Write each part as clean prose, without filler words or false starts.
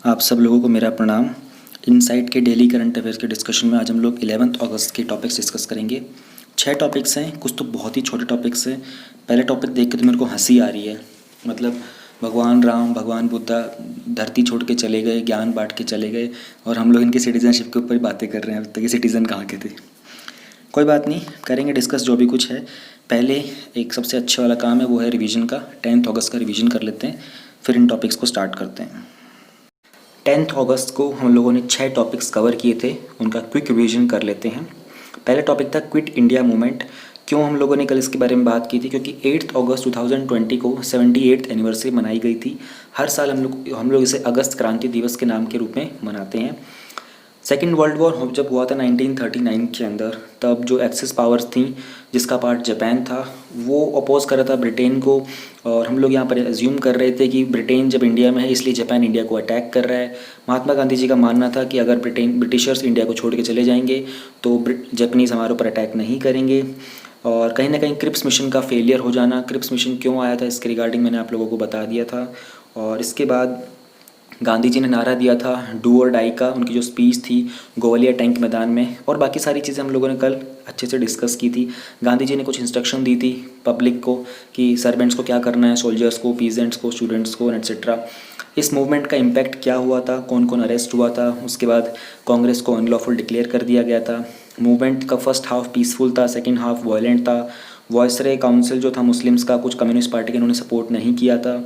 आप सब लोगों को मेरा प्रणाम। इनसाइट के डेली करंट अफेयर्स के डिस्कशन में आज हम लोग 11 अगस्त के टॉपिक्स डिस्कस करेंगे। 6 टॉपिक्स हैं, कुछ तो बहुत ही छोटे टॉपिक्स हैं। पहले टॉपिक देख के तो मेरे को हंसी आ रही है। मतलब भगवान राम, भगवान बुद्धा धरती छोड़ के चले गए, ज्ञान बांट के चले गए, और हम लोग इनकी सिटीजनशिप के ऊपर ही बातें कर रहे हैं। अब तक ये सिटीज़न कहाँ के थे। कोई बात नहीं, करेंगे डिस्कस जो भी कुछ है। पहले एक सबसे अच्छा वाला काम है, वो है रिवीजन का। 10 अगस्त का रिवीजन कर लेते हैं, फिर इन टॉपिक्स को स्टार्ट करते हैं। 10 अगस्त को हम लोगों ने 6 टॉपिक्स कवर किए थे, उनका क्विक रिवीजन कर लेते हैं। पहला टॉपिक था क्विट इंडिया मूवमेंट। क्यों हम लोगों ने कल इसके बारे में बात की थी? क्योंकि 8 अगस्त 2020 को 78th एनिवर्सरी मनाई गई थी। हर साल हम लोग इसे अगस्त क्रांति दिवस के नाम के रूप में मनाते हैं। सेकेंड वर्ल्ड वॉर जब हुआ था 1939 के अंदर, तब जो एक्सिस पावर्स थी, जिसका पार्ट जापान था, वो अपोज कर रहा था ब्रिटेन को। और हम लोग यहाँ पर एज्यूम कर रहे थे कि ब्रिटेन जब इंडिया में है इसलिए जापान इंडिया को अटैक कर रहा है। महात्मा गांधी जी का मानना था कि अगर ब्रिटिशर्स इंडिया को छोड़ के चले जाएंगे तो जापानीज़ हमारे ऊपर अटैक नहीं करेंगे। और कहीं ना कहीं क्रिप्स मिशन का फेलियर हो जाना। क्रिप्स मिशन क्यों आया था इसके रिगार्डिंग मैंने आप लोगों को बता दिया था। और इसके बाद गांधी जी ने नारा दिया था डू और डाई का, उनकी जो स्पीच थी गोवालिया टैंक मैदान में। और बाकी सारी चीज़ें हम लोगों ने कल अच्छे से डिस्कस की थी। गांधी जी ने कुछ इंस्ट्रक्शन दी थी पब्लिक को कि सर्वेंट्स को क्या करना है, सोल्जर्स को, पीजेंट्स को, स्टूडेंट्स को, एट्सेट्रा। इस मूवमेंट का इम्पैक्ट क्या हुआ था, कौन कौन अरेस्ट हुआ था। उसके बाद कांग्रेस को अनलॉफुल डिक्लेयर कर दिया गया था। मूवमेंट का फर्स्ट हाफ पीसफुल था, सेकेंड हाफ वायलेंट था। वॉइसरे काउंसिल जो था मुस्लिम्स का, कुछ कम्युनिस्ट पार्टी के, उन्होंने सपोर्ट नहीं किया था।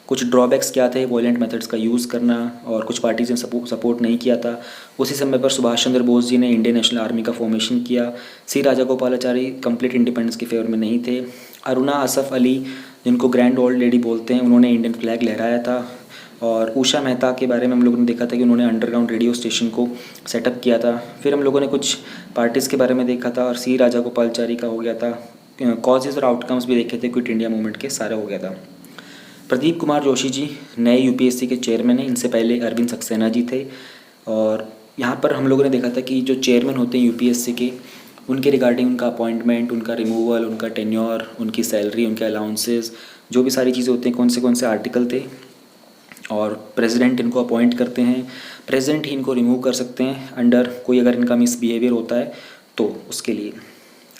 कुछ ड्रॉबैक्स क्या थे, वॉयलेंट मेथड्स का यूज़ करना, और कुछ पार्टीज़ ने सपोर्ट नहीं किया था। उसी समय पर सुभाष चंद्र बोस जी ने इंडियन नेशनल आर्मी का फॉर्मेशन किया। सी राजागोपालाचारी कंप्लीट इंडिपेंडेंस के फेवर में नहीं थे। अरुणा असफ अली, जिनको ग्रैंड ओल्ड लेडी बोलते हैं, उन्होंने इंडियन फ्लैग लहराया था। और उषा मेहता के बारे में हम लोगों ने देखा था कि उन्होंने अंडरग्राउंड रेडियो स्टेशन को सेटअप किया था। फिर हम लोगों ने कुछ पार्टीज़ के बारे में देखा था, और सी राजागोपालाचारी का हो गया था। कॉजेज़ और आउटकम्स भी देखे थे क्विट इंडिया मूवमेंट के, सारा हो गया था। प्रदीप कुमार जोशी जी नए यूपीएससी के चेयरमैन हैं। इनसे पहले अरविंद सक्सेना जी थे। और यहाँ पर हम लोगों ने देखा था कि जो चेयरमैन होते हैं यूपीएससी के, उनके रिगार्डिंग उनका अपॉइंटमेंट, उनका रिमूवल, उनका टेन्योर, उनकी सैलरी, उनके अलाउंसेस, जो भी सारी चीज़ें होती हैं, कौन से आर्टिकल थे। और प्रेसिडेंट इनको अपॉइंट करते हैं। प्रेसिडेंट ही इनको रिमूव कर सकते हैं अंडर कोई अगर इनका मिसबिहेवियर होता है तो उसके लिए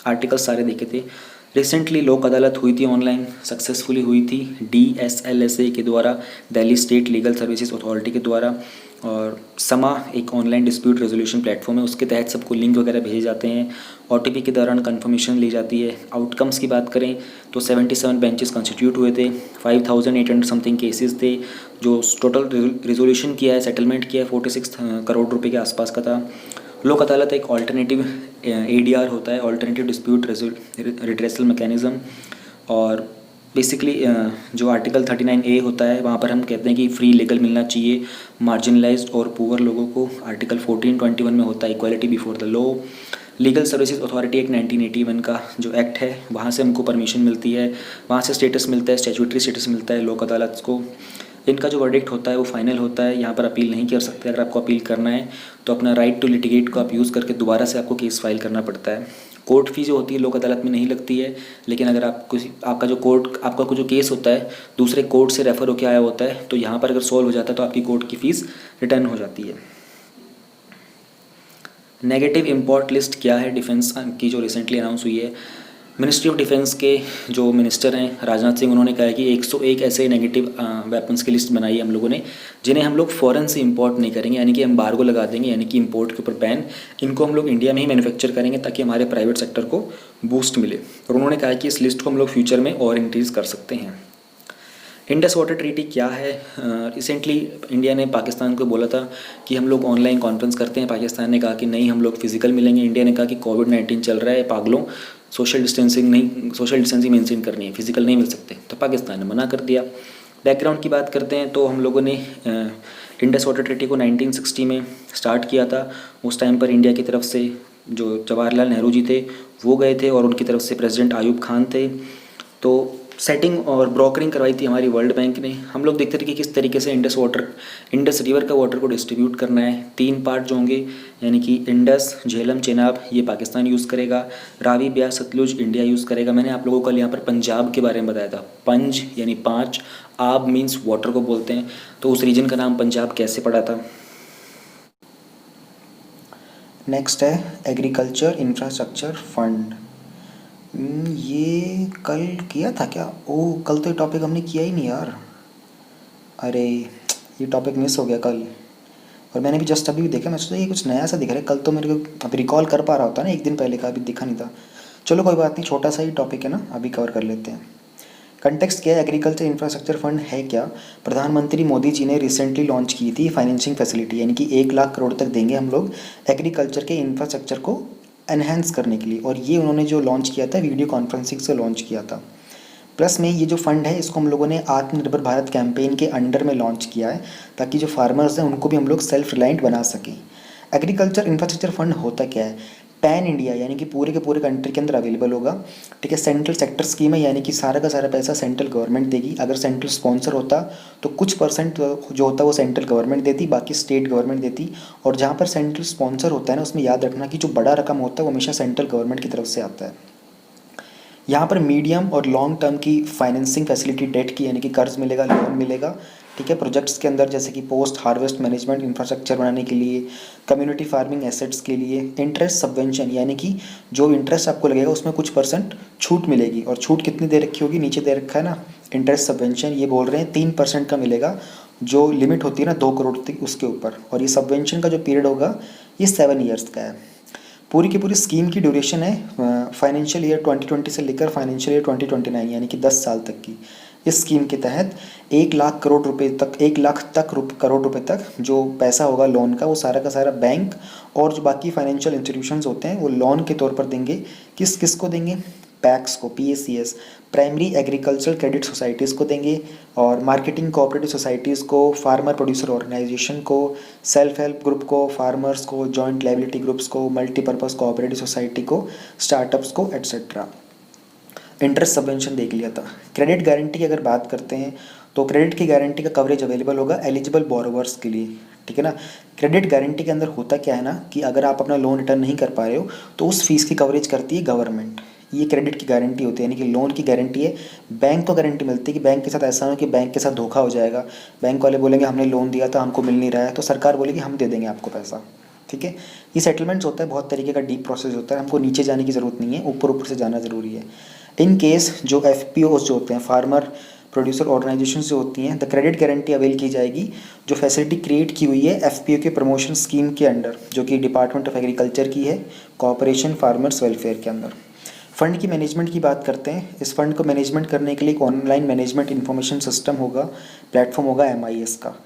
आर्टिकल सारे देखे थे। रिसेंटली लोक अदालत हुई थी, ऑनलाइन सक्सेसफुली हुई थी DSLSA के द्वारा, Delhi state legal services authority के द्वारा। और समा एक ऑनलाइन डिस्प्यूट रेजोल्यूशन प्लेटफॉर्म है, उसके तहत सबको लिंक वगैरह भेजे जाते हैं। OTP के दौरान कंफर्मेशन ली जाती है। आउटकम्स की बात करें तो 77 बेंचेस कंस्टिट्यूट हुए थे, 5800 समथिंग केसेस थे। जो टोटल रेजोल्यूशन किया है, सेटलमेंट किया है, 46 करोड़ रुपए के आसपास का था। लोक अदालत एक ऑल्टरनेटिव ADR होता है, ऑल्टरनेटिव डिस्प्यूट रिड्रेसल मैकेनिज़्म। और बेसिकली जो आर्टिकल 39A होता है, वहाँ पर हम कहते हैं कि फ्री लीगल मिलना चाहिए मार्जिनलाइज्ड और पुअर लोगों को। आर्टिकल 1421 में होता है equality before the law. Legal services authority act 1981 का जो एक्ट है, वहाँ से हमको परमिशन मिलती है, वहाँ से स्टेटस मिलता है, स्टैट्यूटरी स्टेटस मिलता है लोक अदालत को। इनका जो वर्डिक्ट होता है वो फाइनल होता है, यहाँ पर अपील नहीं कर सकते। अगर आपको अपील करना है तो अपना राइट टू लिटिगेट को आप यूज़ करके दोबारा से आपको केस फाइल करना पड़ता है। कोर्ट फी जो होती है लोक अदालत में नहीं लगती है, लेकिन अगर आपका जो केस होता है दूसरे कोर्ट से रेफ़र होकर आया होता है, तो यहाँ पर अगर सॉल्व हो जाता है तो आपकी कोर्ट की फ़ीस रिटर्न हो जाती है। नेगेटिव इम्पोर्ट लिस्ट क्या है डिफेंस की, जो रिसेंटली अनाउंस हुई है। मिनिस्ट्री ऑफ डिफेंस के जो मिनिस्टर हैं राजनाथ सिंह, उन्होंने कहा है कि 101 ऐसे नेगेटिव वेपन्स की लिस्ट बनाई है हम लोगों ने, जिन्हें हम लोग फ़ॉरेन से इंपोर्ट नहीं करेंगे, यानी कि एम्बार्गो लगा देंगे, यानी कि इंपोर्ट के ऊपर बैन। इनको हम लोग इंडिया में ही मैन्युफैक्चर करेंगे ताकि हमारे प्राइवेट सेक्टर को बूस्ट मिले। और उन्होंने कहा कि इस लिस्ट को हम लोग फ्यूचर में और इंक्रीज़ कर सकते हैं। इंडस वाटर ट्रीटी क्या है? रिसेंटली इंडिया ने पाकिस्तान को बोला था कि हम लोग ऑनलाइन कॉन्फ्रेंस करते हैं। पाकिस्तान ने कहा कि नहीं, हम लोग फिजिकल मिलेंगे। इंडिया ने कहा कि कोविड-19 चल रहा है, पागलों, सोशल डिस्टेंसिंग मेंटेन करनी है, फिजिकल नहीं मिल सकते। तो पाकिस्तान ने मना कर दिया। बैकग्राउंड की बात करते हैं तो हम लोगों ने इंडस वाटर ट्रीटी को 1960 में स्टार्ट किया था। उस टाइम पर इंडिया की तरफ से जो जवाहरलाल नेहरू जी थे वो गए थे, और उनकी तरफ से प्रेसिडेंट आयूब खान थे। तो सेटिंग और ब्रोकरिंग करवाई थी हमारी वर्ल्ड बैंक ने। हम लोग देखते थे कि किस तरीके से इंडस रिवर का वाटर को डिस्ट्रीब्यूट करना है। 3 पार्ट जो होंगे, यानी कि इंडस, झेलम, चेनाब ये पाकिस्तान यूज़ करेगा, रावी, ब्यास, सतलुज इंडिया यूज़ करेगा। मैंने आप लोगों को कल यहाँ पर पंजाब के बारे में बताया था। पंज यानी 5, आब मीन्स वाटर को बोलते हैं, तो उस रीजन का नाम पंजाब कैसे पड़ा था। नेक्स्ट है एग्रीकल्चर इंफ्रास्ट्रक्चर फंड। ये कल किया था क्या? ओह, कल तो ये टॉपिक हमने किया ही नहीं यार। अरे, ये टॉपिक मिस हो गया कल। और मैंने भी जस्ट अभी भी देखा, मैं सोचा ये कुछ नया सा दिख रहा है। कल तो मेरे को अभी रिकॉल कर पा रहा होता ना, एक दिन पहले का, अभी दिखा नहीं था। चलो कोई बात नहीं, छोटा सा ही टॉपिक है ना, अभी कवर कर लेते हैं। कंटेक्स्ट क्या है, एग्रीकल्चर इंफ्रास्ट्रक्चर फंड है क्या? प्रधानमंत्री मोदी जी ने रिसेंटली लॉन्च की थी फाइनेंशिंग फैसिलिटी, यानी कि 1 लाख करोड़ तक देंगे हम लोग एग्रीकल्चर के इंफ्रास्ट्रक्चर को एनहेंस करने के लिए। और ये उन्होंने जो लॉन्च किया था वीडियो कॉन्फ्रेंसिंग से लॉन्च किया था। प्लस में ये जो फंड है इसको हम लोगों ने आत्मनिर्भर भारत कैंपेन के अंडर में लॉन्च किया है, ताकि जो फार्मर्स हैं उनको भी हम लोग सेल्फ रिलायंट बना सकें। एग्रीकल्चर इंफ्रास्ट्रक्चर फंड होता क्या है? पैन इंडिया यानी कि पूरे के पूरे कंट्री के अंदर अवेलेबल होगा। ठीक है, सेंट्रल सेक्टर स्कीम है, यानी कि सारा का सारा पैसा सेंट्रल गवर्नमेंट देगी। अगर सेंट्रल स्पॉन्सर होता तो कुछ परसेंट जो होता वो सेंट्रल गवर्नमेंट देती, बाकी स्टेट गवर्नमेंट देती। और जहाँ पर सेंट्रल स्पॉन्सर होता है ना, उसमें याद रखना कि जो बड़ा रकम होता है वो हमेशा सेंट्रल गवर्नमेंट की तरफ से आता है। यहाँ पर मीडियम और लॉन्ग टर्म की फाइनेंसिंग फैसिलिटी, डेट की यानी कि कर्ज मिलेगा, लोन मिलेगा। ठीक है, प्रोजेक्ट्स के अंदर जैसे कि पोस्ट हार्वेस्ट मैनेजमेंट इंफ्रास्ट्रक्चर बनाने के लिए, कम्युनिटी फार्मिंग एसेट्स के लिए। इंटरेस्ट सबवेंशन यानी कि जो इंटरेस्ट आपको लगेगा उसमें कुछ परसेंट छूट मिलेगी। और छूट कितनी दे रखी होगी, नीचे दे रखा है ना, इंटरेस्ट सबवेंशन ये बोल रहे हैं 3% का मिलेगा, जो लिमिट होती है ना 2 करोड़ तक उसके ऊपर। और ये सबवेंशन का जो पीरियड होगा ये 7 ईयर्स का है। पूरी की पूरी स्कीम की ड्यूरेशन है फाइनेंशियल ईयर 2020 से लेकर फाइनेंशियल ईयर 2029, यानी कि 10 साल तक की। इस स्कीम के तहत 1 लाख करोड़ रुपए तक, 1 लाख तक करोड़ रुपए तक जो पैसा होगा लोन का, वो सारा का सारा बैंक और जो बाकी फाइनेंशियल इंस्टीट्यूशंस होते हैं वो लोन के तौर पर देंगे। किस किस को देंगे? पैक्स को, PACS, primary agricultural credit societies को देंगे, और मार्केटिंग कोऑपरेटिव सोसाइटीज़ को, फार्मर प्रोड्यूसर ऑर्गेनाइजेशन को, सेल्फ हेल्प ग्रुप को, फार्मर्स को, जॉइंट लायबिलिटी ग्रुप्स को, मल्टीपर्पज़ कोऑपरेटिव सोसाइटी को, स्टार्टअप्स को, एट्सेट्रा। इंटरेस्ट सबवेंशन देख लिया था। क्रेडिट गारंटी की अगर बात करते हैं तो क्रेडिट की गारंटी का कवरेज अवेलेबल होगा एलिजिबल बोरोवर्स के लिए। ठीक है ना, क्रेडिट गारंटी के अंदर होता क्या है ना, कि अगर आप अपना लोन रिटर्न नहीं कर पा रहे हो तो उस फीस की कवरेज करती है गवर्नमेंट। ये क्रेडिट की गारंटी होती है, यानी कि लोन की गारंटी है। बैंक को गारंटी मिलती है कि बैंक के साथ ऐसा हो कि बैंक के साथ धोखा हो जाएगा, बैंक वाले बोलेंगे हमने लोन दिया था हमको मिल नहीं रहा है, तो सरकार बोलेगी हम दे देंगे आपको पैसा। ठीक है, ये सेटलमेंट्स होता है, बहुत तरीके का डीप प्रोसेस होता है, हमको नीचे जाने की ज़रूरत नहीं है, ऊपर ऊपर से जाना ज़रूरी है। इन केस जो FPOs जो होते हैं, फार्मर प्रोड्यूसर ऑर्गेनाइजेशन जो होती हैं, द क्रेडिट गारंटी अवेल की जाएगी, जो फैसिलिटी क्रिएट की हुई है FPO के प्रमोशन स्कीम के अंडर, जो कि डिपार्टमेंट ऑफ एग्रीकल्चर की है, कोऑपरेशन फार्मर्स वेलफेयर के अंदर। फंड की मैनेजमेंट की बात करते हैं। इस फंड को मैनेजमेंट करने के लिए एक ऑनलाइन मैनेजमेंट इंफॉर्मेशन सिस्टम होगा, प्लेटफॉर्म होगा MIS का।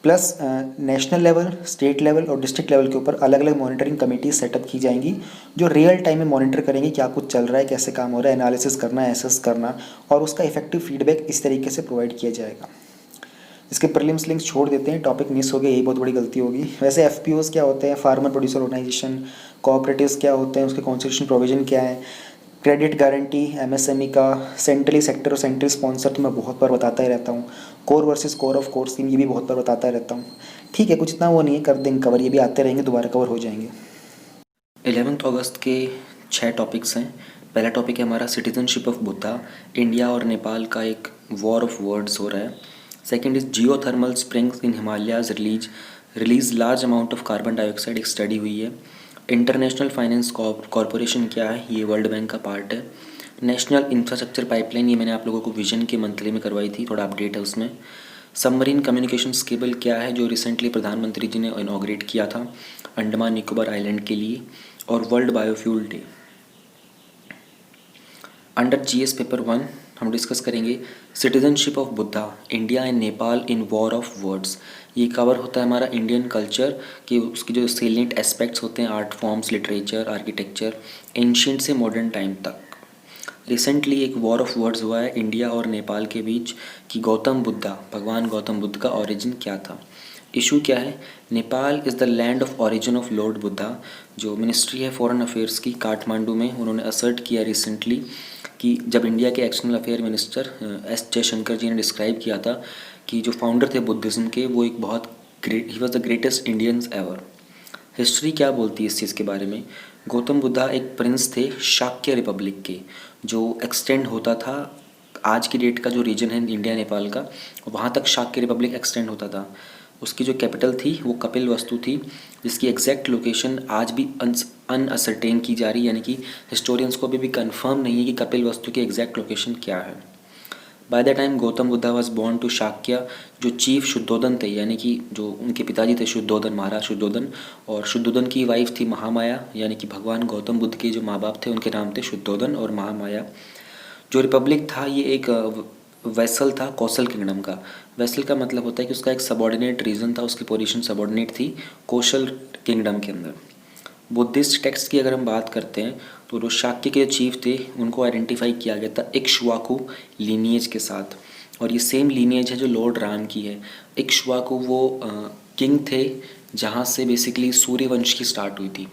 Plus national level, state level और डिस्ट्रिक्ट लेवल के ऊपर अलग अलग मॉनिटरिंग कमेटी सेटअप की जाएंगी, जो रियल टाइम में मॉनिटर करेंगे क्या कुछ चल रहा है, कैसे काम हो रहा है, एनालिसिस करना, एसेस करना, और उसका इफेक्टिव फीडबैक इस तरीके से प्रोवाइड किया जाएगा। इसके प्रीलिम्स लिंक्स छोड़ देते हैं, टॉपिक मिस हो गया, यही बहुत बड़ी गलती होगी। वैसे FPOs क्या होते हैं, फार्मर प्रोड्यूसर ऑर्गेनाइजेशन, कोऑपरेटिव्स क्या होते हैं, उसके कॉन्स्टिट्यूशन प्रोविजन क्या है, क्रेडिट गारंटी, MSME का, सेंट्रली सेक्टर और सेंट्रल स्पॉन्सर तो मैं बहुत बार बताता ही रहता हूँ, core versus core of core scheme ये भी बहुत बार बताता रहता हूँ। ठीक है, कुछ इतना वो नहीं है, कर देंगे कवर, ये भी आते रहेंगे, दोबारा कवर हो जाएंगे। 11 अगस्त के 6 टॉपिक्स हैं। पहला टॉपिक है हमारा सिटीजनशिप ऑफ बुद्धा, इंडिया और नेपाल का एक वॉर ऑफ वर्ड्स हो रहा है। Second is geothermal springs in Himalayas release large amount of carbon dioxide, एक स्टडी हुई है। इंटरनेशनल फाइनेंस कॉरपोरेशन क्या है, ये वर्ल्ड बैंक का पार्ट है। नेशनल इंफ्रास्ट्रक्चर पाइपलाइन, ये मैंने आप लोगों को विजन के मंथली में करवाई थी, थोड़ा अपडेट है उसमें। सबमरीन कम्युनिकेशन केबल क्या है, जो रिसेंटली प्रधानमंत्री जी ने इनॉग्रेट किया था अंडमान निकोबार आइलैंड के लिए। और world biofuel day. Under GS paper 1 हम डिस्कस करेंगे citizenship of Buddha, India and Nepal in war of words. ये कवर होता है हमारा इंडियन कल्चर कि उसकी जो सेलिएंट एस्पेक्ट्स होते हैं, art forms, literature, architecture, ancient से मॉडर्न टाइम तक। रिसेंटली एक वॉर ऑफ वर्ड्स हुआ है इंडिया और नेपाल के बीच कि गौतम बुद्धा, भगवान गौतम बुद्ध का ओरिजिन क्या था। इशू क्या है, Nepal is the land of origin of Lord Buddha. जो मिनिस्ट्री है फॉरेन अफेयर्स की काठमांडू में, उन्होंने असर्ट किया रिसेंटली कि जब इंडिया के external affair minister S Jaishankar ji ने डिस्क्राइब किया था कि जो फाउंडर थे बुद्धिज़्म के वो एक बहुत great, he was the greatest Indians ever. History क्या बोलती है इस चीज़ के बारे में? गौतम बुद्धा एक प्रिंस थे शाक्य रिपब्लिक के, जो एक्सटेंड होता था आज की डेट का जो रीजन है इंडिया नेपाल का, वहाँ तक शाक्य रिपब्लिक एक्सटेंड होता था। उसकी जो कैपिटल थी वो कपिल वस्तु थी, जिसकी एग्जैक्ट लोकेशन आज भी अनअसरटेन की जा रही है, यानी कि हिस्टोरियंस को अभी भी कंफर्म नहीं है कि कपिल वस्तु की एग्जैक्ट लोकेशन क्या है। By the time Gautam Buddha was born to Shakya, जो चीफ शुद्धोदन थे, यानी कि जो उनके पिताजी थे शुद्धोदन, महाराज शुद्धोदन, और शुद्धोदन की वाइफ थी महामाया, यानी कि भगवान गौतम बुद्ध के जो माँ बाप थे उनके नाम थे शुद्धोदन और महामाया। जो रिपब्लिक था ये एक वेसल था कौशल किंगडम का। वेसल का मतलब होता है कि उसका एक सबॉर्डिनेट रीजन था, उसकी पोजीशन सबॉर्डिनेट थी कौशल किंगडम के अंदर। बुद्धिस्ट टेक्स्ट की अगर हम बात करते हैं तो जो शाक्य के चीफ थे उनको आइडेंटिफाई किया गया था इक्ष्वाकु लीनिएज के साथ, और ये सेम लीनिएज है जो लॉर्ड राम की है। इक्ष्वाकु वो किंग थे जहाँ से बेसिकली सूर्यवंश की स्टार्ट हुई थी।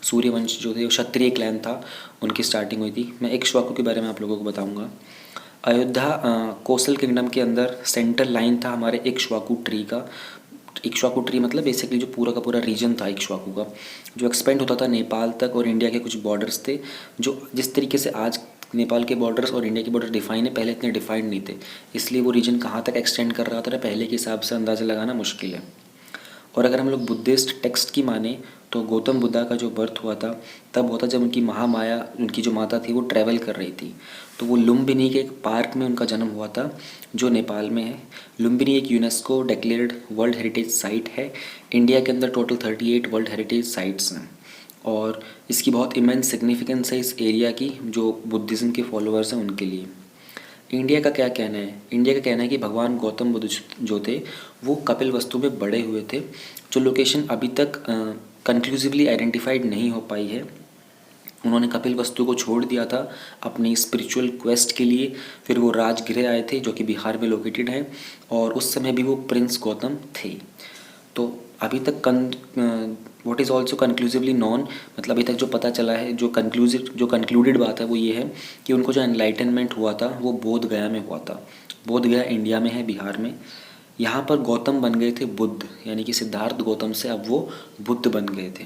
सूर्यवंश जो थे वो क्षत्रिय क्लैन था, उनकी स्टार्टिंग हुई थी। मैं इक्ष्वाकु के बारे में आप लोगों को बताऊंगा। अयोध्या कोसल किंगडम के अंदर सेंटर लाइन था हमारे इक्ष्वाकु ट्री का। इक्ष्वाकु ट्री मतलब बेसिकली जो पूरा का पूरा रीजन था इक्ष्वाकु का, जो एक्सपेंड होता था नेपाल तक, और इंडिया के कुछ बॉर्डर्स थे जो जिस तरीके से आज नेपाल के बॉर्डर्स और इंडिया के बॉर्डर डिफाइन है, पहले इतने डिफाइंड नहीं थे। इसलिए वो रीजन कहाँ तक एक्सटेंड कर रहा था पहले के हिसाब से अंदाज़ा लगाना मुश्किल है। और अगर हम लोग बुद्धिस्ट टेक्स्ट की माने तो गौतम बुद्धा का जो बर्थ हुआ था तब हुआ था जब उनकी महामाया, उनकी जो माता थी, वो ट्रैवल कर रही थी। तो वो लुम्बिनी के एक पार्क में उनका जन्म हुआ था जो नेपाल में है। लुम्बिनी एक UNESCO declared world heritage site है। इंडिया के अंदर टोटल 38 वर्ल्ड हेरिटेज साइट्स हैं, और इसकी बहुत इमेंस सिग्निफिकेंस है इस एरिया की जो बुद्धिज़्म के फॉलोअर्स हैं उनके लिए। इंडिया का क्या कहना है? इंडिया का कहना है कि भगवान गौतम बुद्ध जो थे वो कपिल वस्तु में बड़े हुए थे, जो लोकेशन अभी तक कंक्लूसिवली आइडेंटिफाइड नहीं हो पाई है। उन्होंने कपिल वस्तु को छोड़ दिया था अपनी स्पिरिचुअल क्वेस्ट के लिए। फिर वो राजगृह आए थे जो कि बिहार में लोकेटेड है, और उस समय भी वो प्रिंस गौतम थे। तो अभी तक what is also conclusively non, मतलब अभी तक जो पता चला है, जो कंक्लूडेड बात है वो ये है कि उनको जो एनलाइटनमेंट हुआ था वो बोध गया में हुआ था। बोध गया इंडिया में है, बिहार में। यहाँ पर गौतम बन गए थे बुद्ध, यानी कि सिद्धार्थ गौतम से अब वो बुद्ध बन गए थे।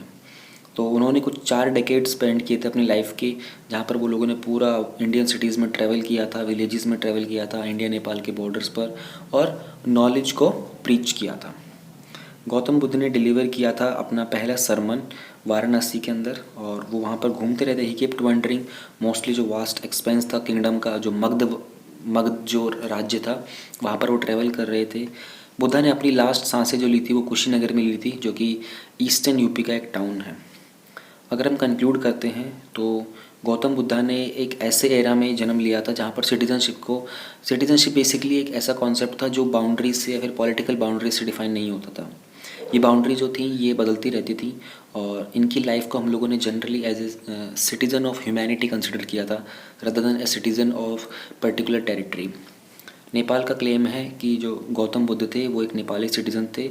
तो उन्होंने कुछ 4 डेकेड स्पेंड किए थे अपनी लाइफ के, जहाँ पर वो लोगों ने पूरा इंडियन सिटीज़ में ट्रैवल किया था, विलेजेस में ट्रैवल किया था, इंडिया नेपाल के बॉर्डर्स पर, और नॉलेज को प्रीच किया था। गौतम बुद्ध ने डिलीवर किया था अपना पहला सरमन वाराणसी के अंदर, और वो वहाँ पर घूमते रहते, ही केप्ट वंडरिंग। मोस्टली जो वास्ट एक्सपेंस था किंगडम का, जो मगध जो राज्य था, वहाँ पर वो ट्रैवल कर रहे थे। बुद्धा ने अपनी लास्ट सांसें जो ली थी वो कुशीनगर में ली थी, जो कि ईस्टर्न यूपी का एक टाउन है। अगर हम कंक्लूड करते हैं तो गौतम बुद्धा ने एक ऐसे एरा में जन्म लिया था जहाँ पर सिटीजनशिप बेसिकली एक ऐसा कॉन्सेप्ट था जो बाउंड्री से या फिर पॉलिटिकल बाउंड्री से डिफाइन नहीं होता था। ये बाउंड्री जो थी ये बदलती रहती थी, और इनकी लाइफ को हम लोगों ने generally as a citizen of humanity consider किया था, rather than a citizen of particular territory. Nepal का क्लेम है कि जो गौतम बुद्ध थे वो एक नेपाली सिटीज़न थे,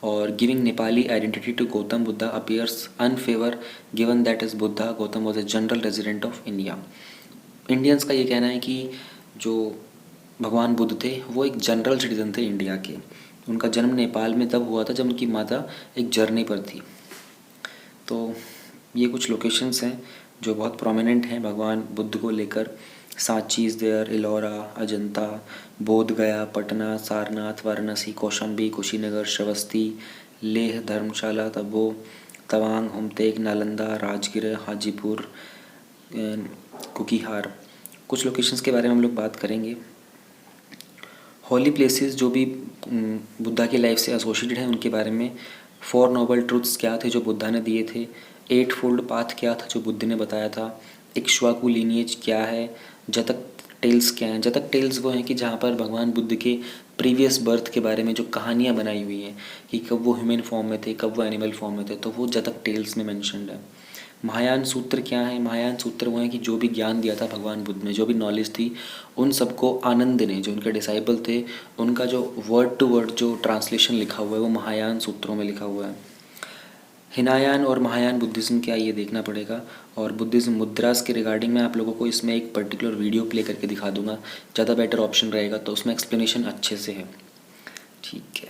और giving Nepali identity to Gautam Buddha appears unfavour given that is Buddha Gautam was a general resident of India. Indians का ये कहना है कि जो भगवान बुद्ध थे वो एक जनरल सिटीज़न थे इंडिया के। उनका जन्म नेपाल में तब हुआ था जब उनकी माता एक जर्नी पर थी। तो ये कुछ लोकेशंस हैं जो बहुत प्रोमिनेंट हैं भगवान बुद्ध को लेकर। सांची इज़ देयर, एलोरा, अजंता, बोध गया, पटना, सारनाथ, वाराणसी, कौशाम्बी, कुशीनगर, श्रावस्ती, लेह, धर्मशाला, तबो, तवांग, होमतेक, नालंदा, राजगीर, हाजीपुर, कुकीहार। कुछ लोकेशंस के बारे में हम लोग बात करेंगे। हॉली प्लेसेस जो भी बुद्धा की लाइफ से एसोसिएटेड हैं उनके बारे में। 4 नोबल ट्रूथ्स क्या थे जो बुद्धा ने दिए थे। 8 फोल्ड पाथ क्या था जो बुद्ध ने बताया था। इक्ष्वाकु लीनिएज क्या है। जतक टेल्स क्या हैं। जतक टेल्स वो हैं कि जहाँ पर भगवान बुद्ध के प्रीवियस बर्थ के बारे में जो कहानियाँ बनाई हुई हैं कि कब वो ह्यूमन फॉर्म में थे, कब वो एनिमल फॉर्म में थे, तो वो जतक टेल्स में मैंशनड है। महायान सूत्र क्या है। महायान सूत्र वो हैं कि जो भी ज्ञान दिया था भगवान बुद्ध ने, जो भी नॉलेज थी, उन सबको आनंद ने, जो उनके डिसाइपल थे, उनका जो वर्ड टू वर्ड जो ट्रांसलेशन लिखा हुआ है वो महायान सूत्रों में लिखा हुआ है। हिनायान और महायान बुद्धिज़्म क्या है ये देखना पड़ेगा। और बुद्धिज़्म मुद्रास के रिगार्डिंग मैं आप लोगों को इसमें एक पर्टिकुलर वीडियो प्ले करके दिखा दूंगा, ज़्यादा बेटर ऑप्शन रहेगा, तो उसमें एक्सप्लेनेशन अच्छे से है। ठीक है,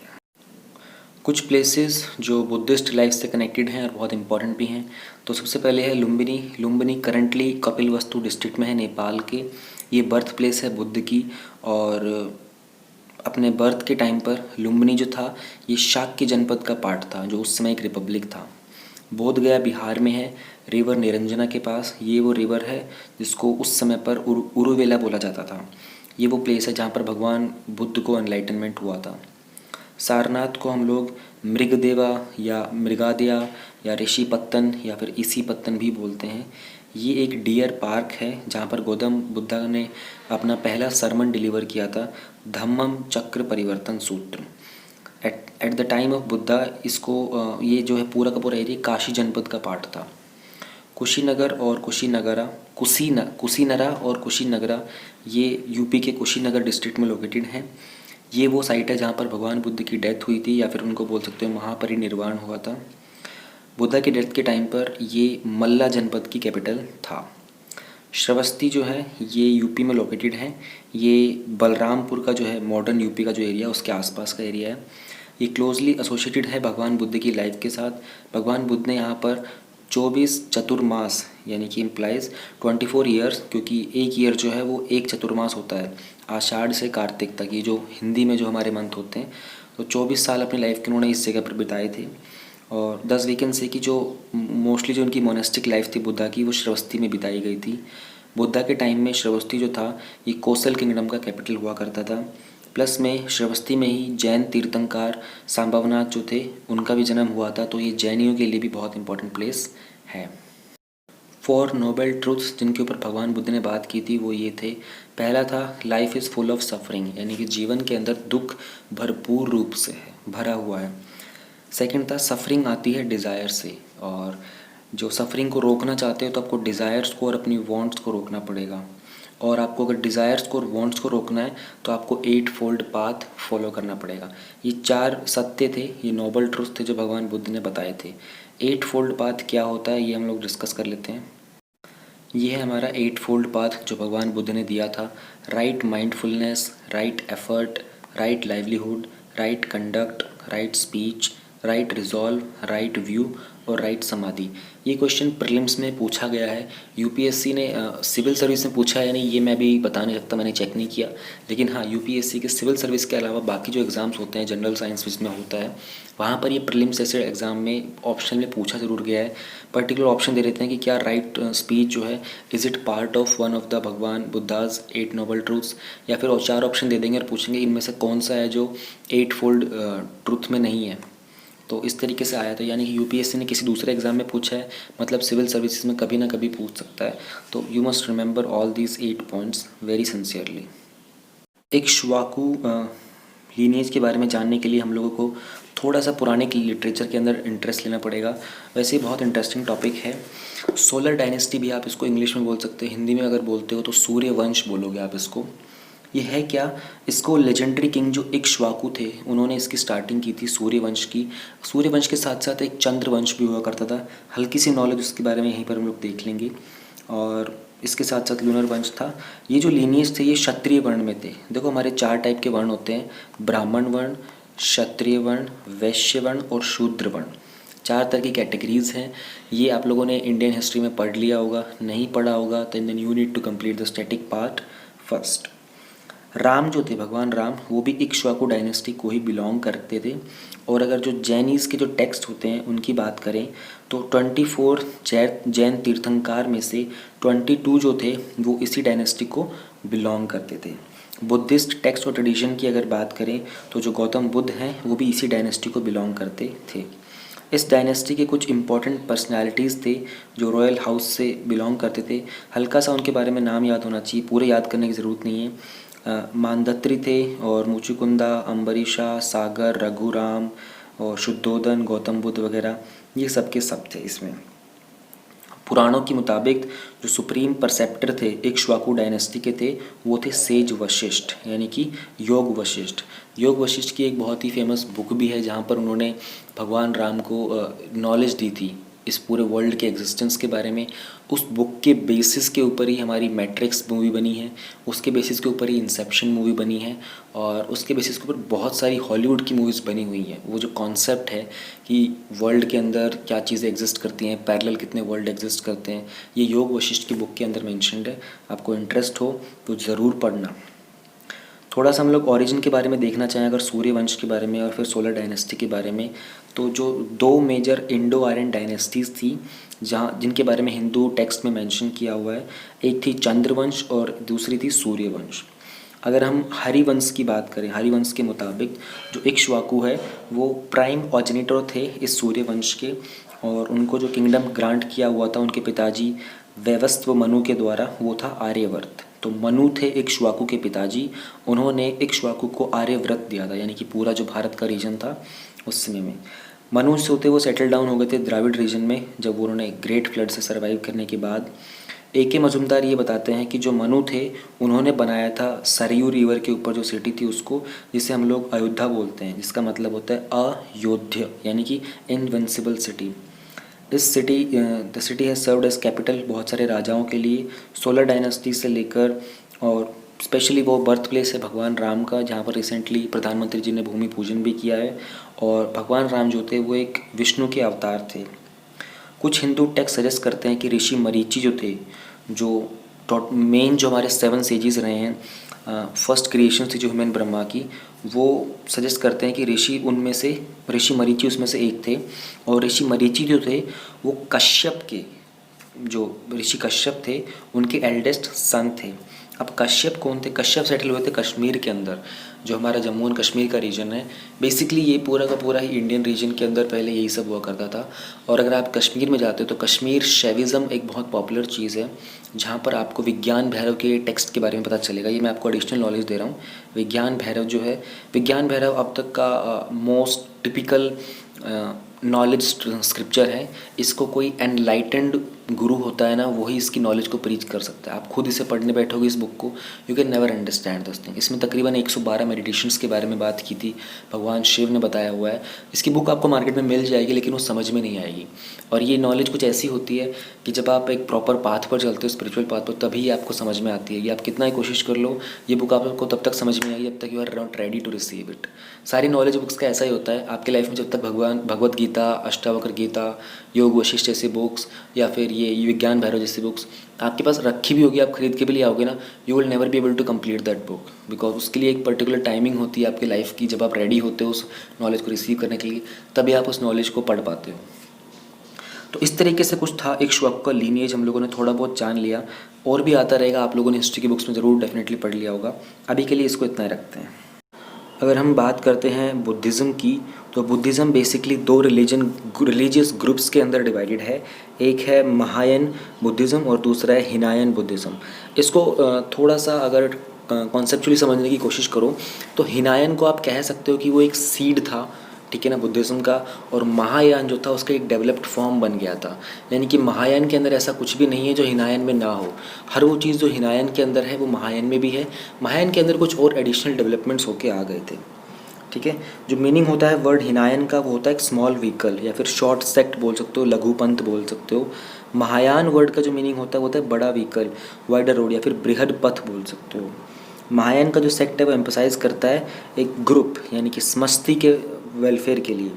कुछ प्लेसेस जो बुद्धिस्ट लाइफ से कनेक्टेड हैं और बहुत इंपॉर्टेंट भी हैं। तो सबसे पहले है लुम्बिनी। लुम्बिनी करंटली कपिलवस्तु डिस्ट्रिक्ट में है, नेपाल के। ये बर्थ प्लेस है बुद्ध की। और अपने बर्थ के टाइम पर लुम्बिनी जो था ये शाक्य जनपद का पार्ट था, जो उस समय एक रिपब्लिक था। बोध गया बिहार में है, रिवर निरंजना के पास। ये वो रिवर है जिसको उस समय पर उरुवेला बोला जाता था। ये वो प्लेस है जहाँ पर भगवान बुद्ध को एनलाइटनमेंट हुआ था। सारनाथ को हम लोग मृगदेवा या मृगादया या ऋषि पत्तन या फिर इसी पत्तन भी बोलते हैं। ये एक डियर पार्क है जहाँ पर गौतम बुद्धा ने अपना पहला सरमन डिलीवर किया था, धम्मम चक्र परिवर्तन सूत्र। At the time of Buddha इसको ये जो है पूरा का पूरा एरिया काशी जनपद का पार्ट था। कुशीनगर और कुशीनरा और कुशीनगरा ये यूपी के कुशीनगर डिस्ट्रिक्ट में लोकेटेड हैं। ये वो साइट है जहाँ पर भगवान बुद्ध की डेथ हुई थी, या फिर उनको बोल सकते हो महापरिनिर्वाण हुआ था। बुद्धा की डेथ के टाइम पर ये मल्ला जनपद की कैपिटल था। श्रावस्ती जो है ये यूपी में लोकेटेड है। ये बलरामपुर का जो है मॉडर्न यूपी का जो एरिया उसके आसपास का एरिया है। ये क्लोजली एसोसिएटेड है भगवान बुद्ध की लाइफ के साथ। भगवान बुद्ध ने यहाँ पर 24 चतुर्मास यानी कि इम्प्लाइज 24 ईयर्स, क्योंकि एक ईयर जो है वो एक चतुर्मास होता है, आषाढ़ से कार्तिक तक, ये जो हिंदी में जो हमारे मंथ होते हैं। तो 24 साल अपनी लाइफ के उन्होंने इस जगह पर बिताए थे। और 10 वीकेंड से कि जो मोस्टली जो उनकी मोनेस्टिक लाइफ थी बुद्धा की, वो श्रावस्ती में बिताई गई थी। बुद्धा के टाइम में श्रावस्ती जो था ये कोसल किंगडम का कैपिटल हुआ करता था। प्लस में श्रावस्ती में ही जैन तीर्थंकर सांबवनाथ जो थे उनका भी जन्म हुआ था, तो ये जैनियों के लिए भी बहुत इंपॉर्टेंट प्लेस है। 4 नोबल ट्रूथ्स जिनके ऊपर भगवान बुद्ध ने बात की थी वो ये थे। पहला था life is full of suffering, यानी कि जीवन के अंदर दुख भरपूर रूप से है, भरा हुआ है। सेकंड था सफरिंग आती है डिज़ायर से, और जो सफरिंग को रोकना चाहते हो तो आपको डिज़ायर्स को और अपनी वांट्स को रोकना पड़ेगा। और आपको अगर डिज़ायर्स को और वांट्स को रोकना है तो आपको 8 फोल्ड पाथ फॉलो करना पड़ेगा। ये 4 सत्य थे, ये नोबल ट्रूथ थे जो भगवान बुद्ध ने बताए थे। 8 फोल्ड पाथ क्या होता है ये हम लोग डिस्कस कर लेते हैं। ये है हमारा 8 फोल्ड पाथ जो भगवान बुद्ध ने दिया था। Right mindfulness, right effort, right livelihood, right conduct, right speech, right resolve, right view और राइट समाधि। ये क्वेश्चन प्रीलिम्स में पूछा गया है। यूपीएससी ने सिविल सर्विस में पूछा है या नहीं ये मैं भी बता नहीं सकता, मैंने चेक नहीं किया। लेकिन हाँ, यूपीएससी के सिविल सर्विस के अलावा बाकी जो एग्ज़ाम्स होते हैं जनरल साइंस जिसमें होता है, वहाँ पर ये प्रीलिम्स जैसे एग्ज़ाम में ऑप्शन में पूछा ज़रूर गया है। पर्टिकुलर ऑप्शन दे देते हैं कि क्या राइट स्पीच जो है is it part of one of the भगवान बुद्धाज 8 नोबल ट्रूथ्स, या फिर और 4 ऑप्शन दे देंगे और पूछेंगे इनमें से कौन सा है जो 8 फोल्ड ट्रूथ में नहीं है। तो इस तरीके से आया था, यानी कि यूपीएससी ने किसी दूसरे एग्ज़ाम में पूछा है, मतलब सिविल सर्विसेज में कभी ना कभी पूछ सकता है। तो you must remember all these 8 points very sincerely. एक श्वाकू लीनिएज के बारे में जानने के लिए हम लोगों को थोड़ा सा पुराने लिटरेचर के अंदर इंटरेस्ट लेना पड़ेगा। वैसे ही बहुत इंटरेस्टिंग टॉपिक है। सोलर डायनेस्टी भी आप इसको इंग्लिश में बोल सकते हैं, हिंदी में अगर बोलते हो तो सूर्यवंश बोलोगे आप इसको। ये है क्या, इसको लेजेंडरी किंग जो इक्ष्वाकु थे उन्होंने इसकी स्टार्टिंग की थी सूर्यवंश की। सूर्यवंश के साथ साथ एक चंद्रवंश भी हुआ करता था, हल्की सी नॉलेज उसके बारे में यहीं पर हम लोग देख लेंगे। और इसके साथ साथ लूनर वंश था। ये जो लीनिएज थे ये क्षत्रिय वर्ण में थे। देखो हमारे 4 टाइप के वर्ण होते हैं, ब्राह्मण वर्ण, क्षत्रिय वर्ण, वैश्य वर्ण और शूद्र वर्ण। 4 तरह की कैटेगरीज हैं। ये आप लोगों ने इंडियन हिस्ट्री में पढ़ लिया होगा, नहीं पढ़ा होगा तो then you need to complete the static part first. Ram जो थे, भगवान राम, वो भी इक्ष्वाकु डायनेस्टी को ही बिलोंग करते थे। और अगर जो जैनीज़ के जो टेक्स्ट होते हैं उनकी बात करें तो 24 जैन तीर्थंकर में से 22 जो थे वो इसी डायनेस्टी को बिलोंग करते थे। बुद्धिस्ट टेक्स्ट और ट्रेडिशन की अगर बात करें तो जो गौतम बुद्ध हैं वो भी इसी डायनेस्टी को बिलोंग करते थे। इस डायनेस्टी के कुछ इंपॉर्टेंट पर्सनालिटीज़ थे जो रॉयल हाउस से बिलोंग करते थे। हल्का सा उनके बारे में नाम याद होना चाहिए, पूरे याद करने की ज़रूरत नहीं है। मांदत्री थे और मुचुकुंदा, अम्बरीशा, सागर, रघुराम और शुद्धोधन, गौतम बुद्ध वगैरह ये सब के सब थे इसमें। पुराणों के मुताबिक जो सुप्रीम परसेप्टर थे इक्ष्वाकु डायनेस्टी के थे वो थे सेज वशिष्ठ, यानी कि योग वशिष्ठ। योग वशिष्ठ की एक बहुत ही फेमस बुक भी है जहाँ पर उन्होंने भगवान राम को नॉलेज दी थी इस पूरे वर्ल्ड के एग्जिस्टेंस के बारे में। उस बुक के बेसिस के ऊपर ही हमारी मैट्रिक्स मूवी बनी है, उसके बेसिस के ऊपर ही इंसेप्शन मूवी बनी है, और उसके बेसिस के ऊपर बहुत सारी हॉलीवुड की मूवीज़ बनी हुई हैं। वो जो कॉन्सेप्ट है कि वर्ल्ड के अंदर क्या चीज़ें एग्जिस्ट करती हैं, पैरेलल कितने वर्ल्ड एग्जिस्ट करते हैं, ये योग वशिष्ठ की बुक के अंदर मेंशन्ड है। आपको इंटरेस्ट हो तो ज़रूर पढ़ना। थोड़ा सा हम लोग ओरिजिन के बारे में देखना चाहें अगर सूर्यवंश के बारे में और फिर सोलर डायनेस्टी के बारे में, तो जो दो मेजर इंडो आर्यन डायनेस्टीज़ थी जहाँ जिनके बारे में हिंदू टेक्स्ट में मेंशन किया हुआ है, एक थी चंद्रवंश और दूसरी थी सूर्यवंश। अगर हम हरिवंश की बात करें, हरिवंश के मुताबिक जो इक्ष्वाकु है वो प्राइम ऑर्जिनेटर थे इस सूर्यवंश के, और उनको जो किंगडम ग्रांट किया हुआ था उनके पिताजी वैवस्व मनु के द्वारा वो था आर्यवर्त। तो मनु थे इक्ष्वाकु के पिताजी, उन्होंने इक्ष्वाकु को आर्यव्रत दिया था, यानी कि पूरा जो भारत का रीजन था उस समय में। मनु से होते वो सेटल डाउन हो गए थे द्राविड रीजन में जब उन्होंने ग्रेट फ्लड से सर्वाइव करने के बाद। A.K. मजुमदार ये बताते हैं कि जो मनु थे उन्होंने बनाया था सरयू रिवर के ऊपर जो सिटी थी उसको, जिसे हम लोग अयोध्या बोलते हैं, जिसका मतलब होता है अयोध्य, यानी कि इनविंसिबल सिटी। इस city the city has served as capital बहुत सारे राजाओं के लिए, सोलर डायनेस्टी से लेकर, और स्पेशली वो बर्थ प्लेस है भगवान राम का जहाँ पर रिसेंटली प्रधानमंत्री जी ने भूमि पूजन भी किया है। और भगवान राम जो थे वो एक विष्णु के अवतार थे। कुछ हिंदू टेक्स्ट सजेस्ट करते हैं कि ऋषि मरीचि जो थे, जो मेन जो हमारे 7 सेजेस रहे हैं, फर्स्ट क्रिएशन थी जो ह्यूमन ब्रह्मा की, वो सजेस्ट करते हैं कि ऋषि मरीचि उसमें से एक थे। और ऋषि मरीचि जो थे वो कश्यप के, जो ऋषि कश्यप थे उनके एल्डेस्ट सन थे। अब कश्यप कौन थे? कश्यप सेटल हुए थे कश्मीर के अंदर, जो हमारा जम्मू एंड कश्मीर का रीजन है। बेसिकली ये पूरा का पूरा ही इंडियन रीजन के अंदर पहले यही सब हुआ करता था। और अगर आप कश्मीर में जाते हो तो कश्मीर शैविज़म एक बहुत पॉपुलर चीज़ है, जहाँ पर आपको विज्ञान भैरव के टेक्स्ट के बारे में पता चलेगा। ये मैं आपको एडिशनल नॉलेज दे रहा हूँ। विज्ञान भैरव जो है, विज्ञान भैरव अब तक का मोस्ट टिपिकल नॉलेज स्क्रिप्चर है। इसको कोई एनलाइटेंड गुरु होता है ना, वही इसकी नॉलेज को प्रीच कर सकता है। आप खुद इसे पढ़ने बैठोगे इस बुक को, you can never understand this thing. इसमें तकरीबन 112 मेडिटेशंस के बारे में बात की थी, भगवान शिव ने बताया हुआ है। इसकी बुक आपको मार्केट में मिल जाएगी लेकिन वो समझ में नहीं आएगी। और ये नॉलेज कुछ ऐसी होती है कि जब आप एक प्रॉपर पाथ पर चलते हो, स्पिरिचुअल पाथ पर, तभी ये आपको समझ में आती है। ये आप कितना ही कोशिश कर लो, ये बुक आपको तब तक समझ में आएगी जब तक you are not ready to receive it. सारी नॉलेज बुक्स का ऐसा ही होता है आपके लाइफ में, जब तक भगवत गीता, अष्टावक्र गीता, योग वशिष्ठ जैसी बुक्स या फिर ये विज्ञान भैरव जैसी बुक्स आपके पास रखी भी होगी, आप खरीद के भी ले आओगे ना, you will never be able to complete that book, because उसके लिए एक पर्टिकुलर टाइमिंग होती है आपकी लाइफ की। जब आप रेडी होते हो उस नॉलेज को रिसीव करने के लिए, तभी आप उस नॉलेज को पढ़ पाते हो। तो इस तरीके से कुछ था इक्ष्वाकु का लीनिएज, हम लोगों ने थोड़ा बहुत जान लिया। और भी आता रहेगा, आप लोगों ने हिस्ट्री की बुक्स में ज़रूर डेफिनेटली पढ़ लिया होगा। अभी के लिए इसको इतना ही रखते हैं। अगर हम बात करते हैं बुद्धिज़्म की, तो बुद्धिज़्म बेसिकली 2 रिलीजियस ग्रुप्स के अंदर डिवाइडेड है। एक है महायान बुद्धिज़्म और दूसरा है हिनायन बुद्धिज़्म। इसको थोड़ा सा अगर कॉन्सेप्चुअली समझने की कोशिश करो तो हिनायन को आप कह सकते हो कि वो एक सीड था, ठीक है ना, बुद्धिज़्म का। और महायान जो था उसका एक डेवलप्ड फॉर्म बन गया था। यानी कि महायान के अंदर ऐसा कुछ भी नहीं है जो हिनायन में ना हो। हर वो चीज़ जो हिनायन के अंदर है वो महायान में भी है। महायान के अंदर कुछ और एडिशनल डेवलपमेंट्स होके आ गए थे, ठीक है। जो मीनिंग होता है वर्ड हिनायन का, वो होता है एक स्मॉल व्हीकल, या फिर शॉर्ट सेक्ट बोल सकते हो, लघु पंथ बोल सकते हो। महायान वर्ड का जो मीनिंग होता है वो होता है बड़ा व्हीकल, वाइडर रोड, या फिर बृहद पथ बोल सकते हो। महायान का जो सेक्ट है वो एम्फसाइज करता है एक ग्रुप, यानी कि समष्टि के वेलफेयर के लिए।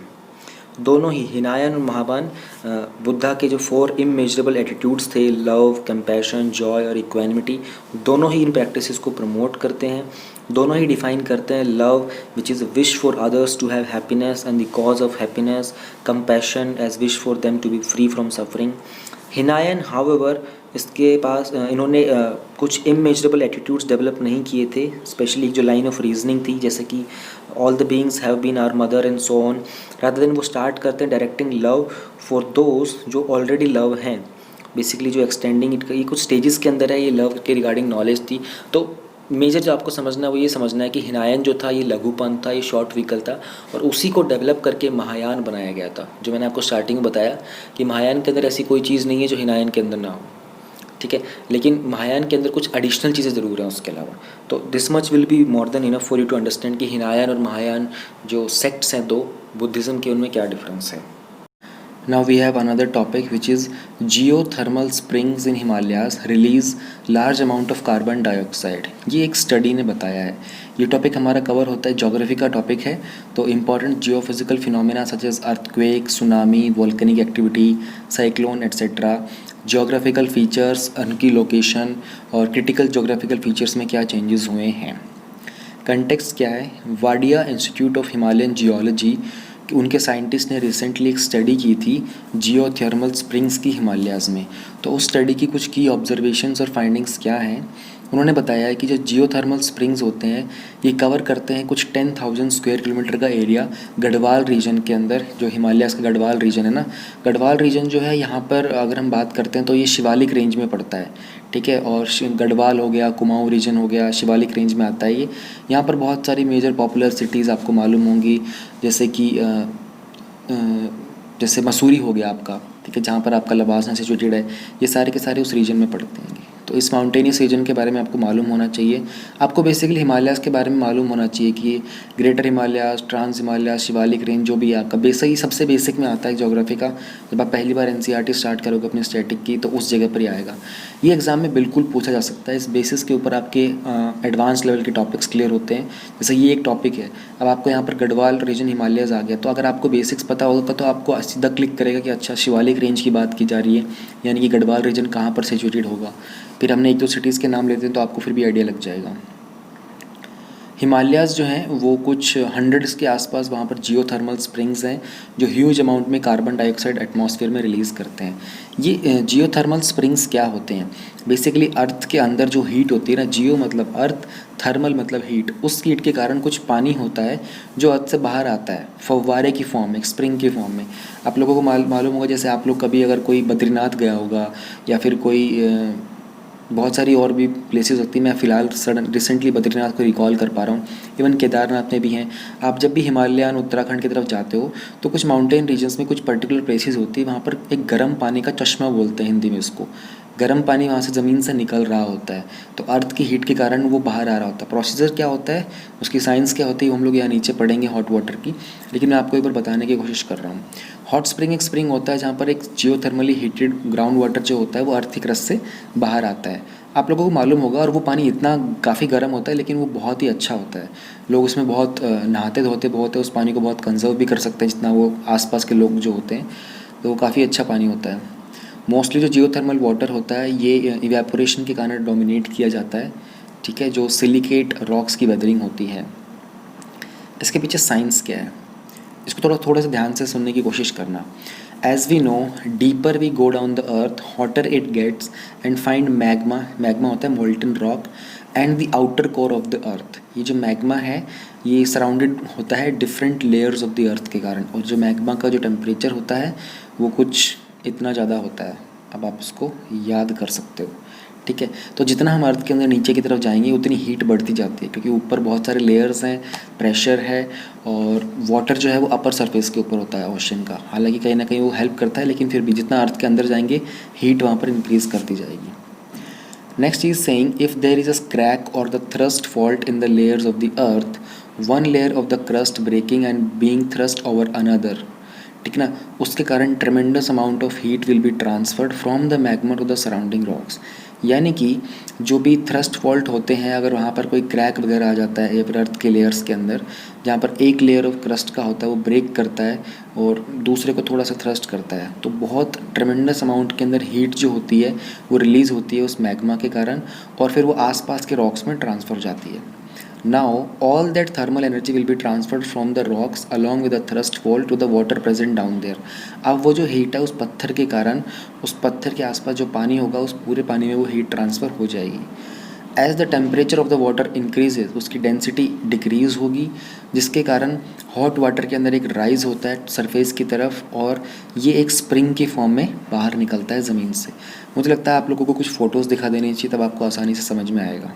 दोनों ही हिनायन और महायान बुद्धा के जो 4 इमेजरेबल एटीट्यूड्स थे, लव, कंपैशन, जॉय और इक्वानिमिटी, दोनों ही इन प्रैक्टिसेस को प्रमोट करते हैं। दोनों ही डिफाइन करते हैं love which is a wish for others to have happiness and the cause of happiness, compassion as wish for them to be free from suffering. Hinayana however इसके पास इन्होंने कुछ इमेजरेबल एटीट्यूड्स डेवलप नहीं किए थे, स्पेशली जो लाइन ऑफ रीजनिंग थी, जैसे कि all the beings have been our mother and so on. Rather than वो स्टार्ट करते हैं डायरेक्टिंग लव फॉर दोज जो ऑलरेडी लव हैं। बेसिकली जो एक्सटेंडिंग ये कुछ स्टेजेस के अंदर है, ये लव के रिगार्डिंग नॉलेज थी। तो मेजर जो आपको समझना है वो ये समझना है कि हिनायन जो था ये लघु पंथ था, ये शॉर्ट व्हीकल था और उसी को डेवलप करके महायान बनाया गया था। जो मैंने आपको स्टार्टिंग में बताया कि महायान के अंदर ऐसी कोई चीज़ नहीं है जो हिनायन के अंदर ना हो, ठीक है, लेकिन महायान के अंदर कुछ एडिशनल चीज़ें ज़रूर हैं उसके अलावा। तो this much will be more than enough for you to understand कि हिनायन और महायान जो सेक्ट्स हैं दो बुद्धिज़्म के, उनमें क्या डिफरेंस है। Now we have another topic which is geothermal springs in Himalayas release large amount of carbon dioxide। ये एक स्टडी ने बताया है। ये टॉपिक हमारा कवर होता है, ज्योग्राफी का टॉपिक है, तो important geophysical phenomena such as earthquake, tsunami, volcanic activity, cyclone etcetera, geographical features, उनकी लोकेशन और क्रिटिकल जियोग्राफिकल फीचर्स में क्या चेंजेस हुए हैं। कंटेक्स्ट क्या है, Wadia Institute of Himalayan Geology कि उनके साइंटिस्ट ने रिसेंटली एक स्टडी की थी जियोथर्मल स्प्रिंग्स की हिमालयाज़ में। तो उस स्टडी की कुछ की ऑब्जर्वेशंस और फाइंडिंग्स क्या हैं, उन्होंने बताया है कि जो जियोथर्मल स्प्रिंग्स होते हैं ये कवर करते हैं कुछ 10,000 स्क्वायर किलोमीटर का एरिया गढ़वाल रीजन के अंदर। जो हिमालयाज़ का गढ़वाल रीजन है ना, गढ़वाल रीजन जो है यहाँ पर अगर हम बात करते हैं तो ये शिवालिक रेंज में पड़ता है, ठीक है। और गढ़वाल हो गया, कुमाऊँ रीजन हो गया, शिवालिक रेंज में आता है ये। यहाँ पर बहुत सारी मेजर पॉपुलर सिटीज़ आपको मालूम होंगी, जैसे कि जैसे मसूरी हो गया आपका, ठीक है, जहाँ पर आपका लवासा सिचुएटेड है, ये सारे के सारे उस रीजन में पड़ते हैं। तो इस माउंटेनियस रीजन के बारे में आपको मालूम होना चाहिए। आपको बेसिकली हिमालयाज़ के बारे में मालूम होना चाहिए कि Greater Himalayas, Trans Himalayas, Shivalik range जो भी है आपका बेसिक, सबसे बेसिक में आता है ज्योग्राफी का। जब आप पहली बार एनसीईआरटी स्टार्ट करोगे अपनी स्टैटिक की तो उस जगह पर ही आएगा। ये एग्ज़ाम में बिल्कुल पूछा जा सकता है, इस बेसिस के ऊपर आपके एडवांस लेवल के टॉपिक्स क्लियर होते हैं। जैसे ये एक टॉपिक है, अब आपको यहाँ पर गढ़वाल रीजन हिमालयाज़ आ गया, तो अगर आपको बेसिक्स पता होगा तो आपको सीधा क्लिक करेगा कि अच्छा शिवालिक रेंज की बात की जा रही है, यानी कि गढ़वाल रीजन कहाँ पर सिचुएटेड होगा। फिर हमने एक दो सिटीज़ के नाम लेते हैं तो आपको फिर भी आइडिया लग जाएगा। हिमालयाज़ जो हैं वो कुछ 100 के आसपास वहाँ पर जियोथर्मल स्प्रिंग्स हैं जो ह्यूज अमाउंट में कार्बन डाइऑक्साइड एटमॉस्फेयर में रिलीज़ करते हैं। ये जियोथर्मल स्प्रिंग्स क्या होते हैं, बेसिकली अर्थ के अंदर जो हीट होती है ना, जियो मतलब अर्थ, थर्मल मतलब हीट, उस हीट के कारण कुछ पानी होता है जो अर्थ से बाहर आता है फव्वारे की फॉर्म में, स्प्रिंग की फॉर्म में। आप लोगों को मालूम होगा, जैसे आप लोग कभी अगर कोई बद्रीनाथ गया होगा या फिर कोई बहुत सारी और भी प्लेसेस होती हैं। मैं फ़िलहाल रिसेंटली बद्रीनाथ को रिकॉल कर पा रहा हूँ, इवन केदारनाथ में भी हैं। आप जब भी हिमालयन उत्तराखंड की तरफ जाते हो तो कुछ माउंटेन रीजन्स में कुछ पर्टिकुलर प्लेसेस होती है, वहाँ पर एक गर्म पानी का चश्मा बोलते हैं हिंदी में इसको। गर्म पानी वहाँ से ज़मीन से निकल रहा होता है, तो अर्थ की हीट के कारण वो बाहर आ रहा होता है। प्रोसीजर क्या होता है, उसकी साइंस क्या होती है, वो हम लोग यहाँ नीचे पढ़ेंगे हॉट वाटर की, लेकिन मैं आपको एक बार बताने की कोशिश कर रहा हूँ। हॉट स्प्रिंग एक स्प्रिंग होता है जहाँ पर एक जियोथर्मली हीटेड ग्राउंड वाटर जो होता है वो अर्थ की क्रस्ट से बाहर आता है। आप लोगों को मालूम होगा, और वो पानी इतना काफ़ी गर्म होता है लेकिन वो बहुत ही अच्छा होता है। लोग उसमें बहुत नहाते धोते बहुत है, उस पानी को बहुत कंजर्व भी कर सकते हैं जितना वो आसपास के लोग जो होते हैं, तो वो काफ़ी अच्छा पानी होता है। मोस्टली जो जियोथर्मल वाटर होता है ये इवेपोरेशन के कारण डोमिनेट किया जाता है, ठीक है, जो सिलिकेट रॉक्स की वेदरिंग होती है। इसके पीछे साइंस क्या है, इसको थोड़ा सा ध्यान से सुनने की कोशिश करना। As we know, deeper we go down the earth, hotter it gets and find magma. Magma होता है molten rock and the outer core of the earth. ये जो मैग्मा है ये सराउंडेड होता है different layers of the earth के कारण, और जो मैग्मा का जो टेम्परेचर होता है वो कुछ इतना ज़्यादा होता है। अब आप उसको याद कर सकते हो, ठीक है। तो जितना हम अर्थ के अंदर नीचे की तरफ जाएंगे उतनी हीट बढ़ती जाती है, क्योंकि ऊपर बहुत सारे लेयर्स हैं, प्रेशर है, और वाटर जो है वो अपर सरफेस के ऊपर होता है ओशन का। हालांकि कहीं ना कहीं वो हेल्प करता है, लेकिन फिर भी जितना अर्थ के अंदर जाएंगे हीट वहाँ पर इंक्रीज़ करती जाएगी। Next is saying if there is a crack और the thrust fault in the layers of the earth, one layer of the crust breaking and being thrust over another, ठीक ना, उसके कारण tremendous amount of heat will be transferred from the magma to the surrounding rocks. यानी कि जो भी thrust fault होते हैं, अगर वहाँ पर कोई क्रैक वगैरह आ जाता है या फिर अर्थ के लेयर्स के अंदर, जहाँ पर एक लेयर ऑफ क्रस्ट का होता है वो ब्रेक करता है और दूसरे को थोड़ा सा थ्रस्ट करता है, तो बहुत ट्रेमेंडस अमाउंट के अंदर हीट जो होती है वो रिलीज़ होती है उस मैग्मा के कारण, और फिर वो आसपास के रॉक्स में ट्रांसफ़र हो जाती है। Now, all that thermal energy will be transferred from the rocks along with the thrust fault to the water present down there. अब वो जो हीट है उस पत्थर के कारण, उस पत्थर के आसपास जो पानी होगा उस पूरे पानी में वो हीट ट्रांसफ़र हो जाएगी। As the temperature of the water increases, उसकी डेंसिटी डिक्रीज़ होगी, जिसके कारण हॉट वाटर के अंदर एक राइज होता है सरफेस की तरफ, और ये एक स्प्रिंग की फॉर्म में बाहर निकलता है ज़मीन से। मुझे लगता है आप लोगों को कुछ फ़ोटोज़ दिखा देनी चाहिए, तब आपको आसानी से समझ में आएगा।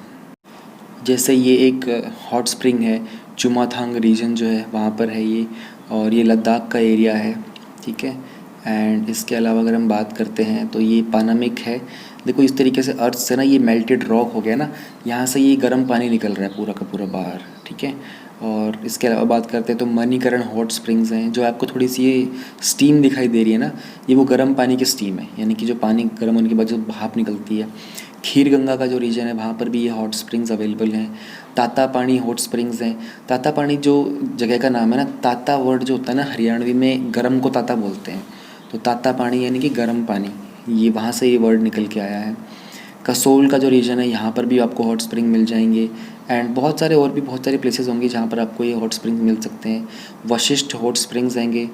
जैसे ये एक हॉट स्प्रिंग है, चुमाथांग रीजन जो है वहाँ पर है ये, और ये लद्दाख का एरिया है, ठीक है। एंड इसके अलावा अगर हम बात करते हैं तो ये पानामिक है। देखो इस तरीके से अर्थ से ना ये मेल्टेड रॉक हो गया ना, यहाँ से ये गर्म पानी निकल रहा है पूरा का पूरा बाहर, ठीक है। और इसके अलावा बात करते हैं तो मणिकरण हॉट स्प्रिंग्स हैं, जो आपको थोड़ी सी ये स्टीम दिखाई दे रही है ना, ये वो गर्म पानी की स्टीम है, यानी कि जो पानी गर्म होने के बाद जो भाप निकलती है। खीर गंगा का जो रीजन है वहाँ पर भी ये हॉट स्प्रिंग्स अवेलेबल हैं। ताता पानी हॉट स्प्रिंग्स हैं। ताता पानी जो जगह का नाम है ना, ताता वर्ड जो होता है ना हरियाणवी में गर्म को ताता बोलते हैं, तो ताता पानी यानी कि गर्म पानी, ये वहाँ से ये वर्ड निकल के आया है। कसोल का जो रीजन है यहाँ पर भी आपको हॉट स्प्रिंग मिल जाएंगे। एंड बहुत सारे और भी बहुत सारे प्लेसेस होंगे जहाँ पर आपको ये हॉट स्प्रिंग्स मिल सकते हैं। वशिष्ठ हॉट स्प्रिंग्स आएंगे,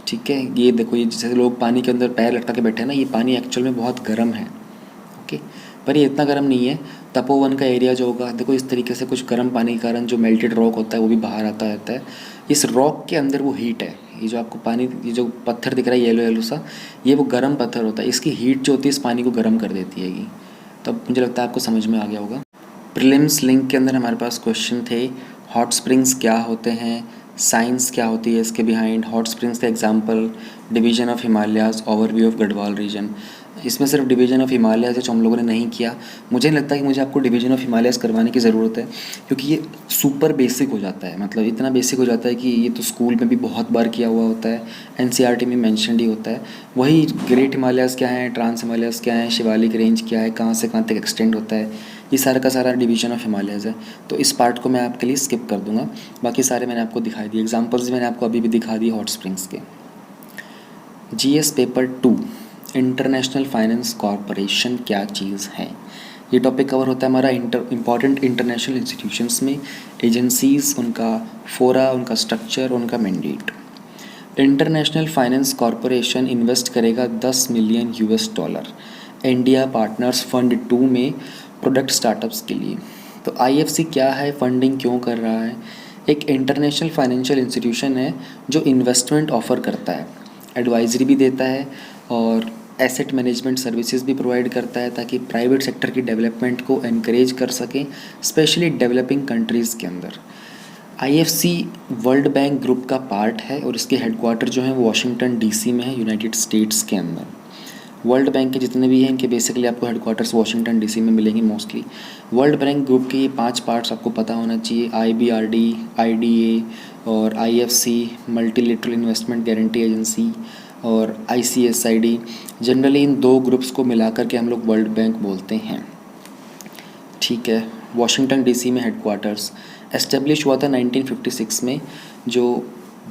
ठीक है। ये देखो ये जैसे लोग पानी के अंदर पैर लटका के बैठे हैं ना, ये पानी एक्चुअल में बहुत गर्म है, ओके, पर ये इतना गर्म नहीं है। तपोवन का एरिया जो होगा, देखो इस तरीके से कुछ गर्म पानी के कारण जो मेल्टेड रॉक होता है वो भी बाहर आता रहता है। इस रॉक के अंदर वो हीट है, ये जो आपको पानी, ये जो पत्थर दिख रहा है येलो येलो सा, ये वो गर्म पत्थर होता है, इसकी हीट जो होती है इस पानी को गर्म कर देती है ये। तो मुझे लगता है आपको समझ में आ गया होगा। प्रीलिम्स लिंक के अंदर हमारे पास क्वेश्चन थे, हॉट स्प्रिंग्स क्या होते हैं, साइंस क्या होती है इसके बिहाइंड, हॉट स्प्रिंग्स का example, division of Himalayas, overview of Garhwal region. इसमें सिर्फ डिवीजन ऑफ हिमालयाज़ जो हम लोगों ने नहीं किया, मुझे नहीं लगता कि मुझे आपको डिवीजन ऑफ हिमालयाज़ करवाने की ज़रूरत है, क्योंकि ये सुपर बेसिक हो जाता है, मतलब इतना बेसिक हो जाता है कि ये तो स्कूल में भी बहुत बार किया हुआ होता है, एनसीईआरटी में मेंशनड ही होता है। वही ग्रेट हिमालयाज़ क्या है, ट्रांस हिमालयाज़ क्या है, शिवालिक रेंज क्या है, कहाँ से कहाँ तक एक्सटेंड होता है, ये सारा का सारा डिवीजन ऑफ हिमालयाज़ है। तो इस पार्ट को मैं आपके लिए स्किप कर दूंगा, बाकी सारे मैंने आपको दिखाई दिए, एग्जांपल्स मैंने आपको अभी भी दिखा दिए हॉट स्प्रिंग्स के। GS paper 2, international finance corporation क्या चीज़ है। ये टॉपिक कवर होता है हमारा इम्पॉर्टेंट इंटरनेशनल इंस्टीट्यूशंस में, एजेंसीज़, उनका फोरा, उनका स्ट्रक्चर, उनका mandate. International finance corporation invest करेगा $10 मिलियन इंडिया पार्टनर्स फंड 2 में प्रोडक्ट स्टार्टअप्स के लिए। तो आईएफसी क्या है, फंडिंग क्यों कर रहा है? एक इंटरनेशनल फाइनेंशियल इंस्टीट्यूशन है जो इन्वेस्टमेंट ऑफ़र करता है, एडवाइजरी भी देता है और एसेट मैनेजमेंट सर्विसेज भी प्रोवाइड करता है, ताकि प्राइवेट सेक्टर की डेवलपमेंट को एनकरेज कर सकें, स्पेशली डेवलपिंग कंट्रीज़ के अंदर। आईएफसी वर्ल्ड बैंक ग्रुप का पार्ट है और इसके हेडक्वार्टर जो हैं वो वाशिंगटन डीसी में है, यूनाइटेड स्टेट्स के अंदर। वर्ल्ड बैंक के जितने भी हैं इनके बेसिकली आपको हेडक्वार्टर्स वाशिंगटन डीसी में मिलेंगे मोस्टली। वर्ल्ड बैंक ग्रुप के ये 5 पार्ट्स आपको पता होना चाहिए, आईबीआरडी, आईडीए और IFC, multilateral investment guarantee agency, और आईसीएसआईडी। जनरली इन 2 ग्रुप्स को मिलाकर के हम लोग वर्ल्ड बैंक बोलते हैं, ठीक है। वाशिंगटन डीसी में हेडक्वार्टर्स एस्टेब्लिश हुआ था 1956 में। जो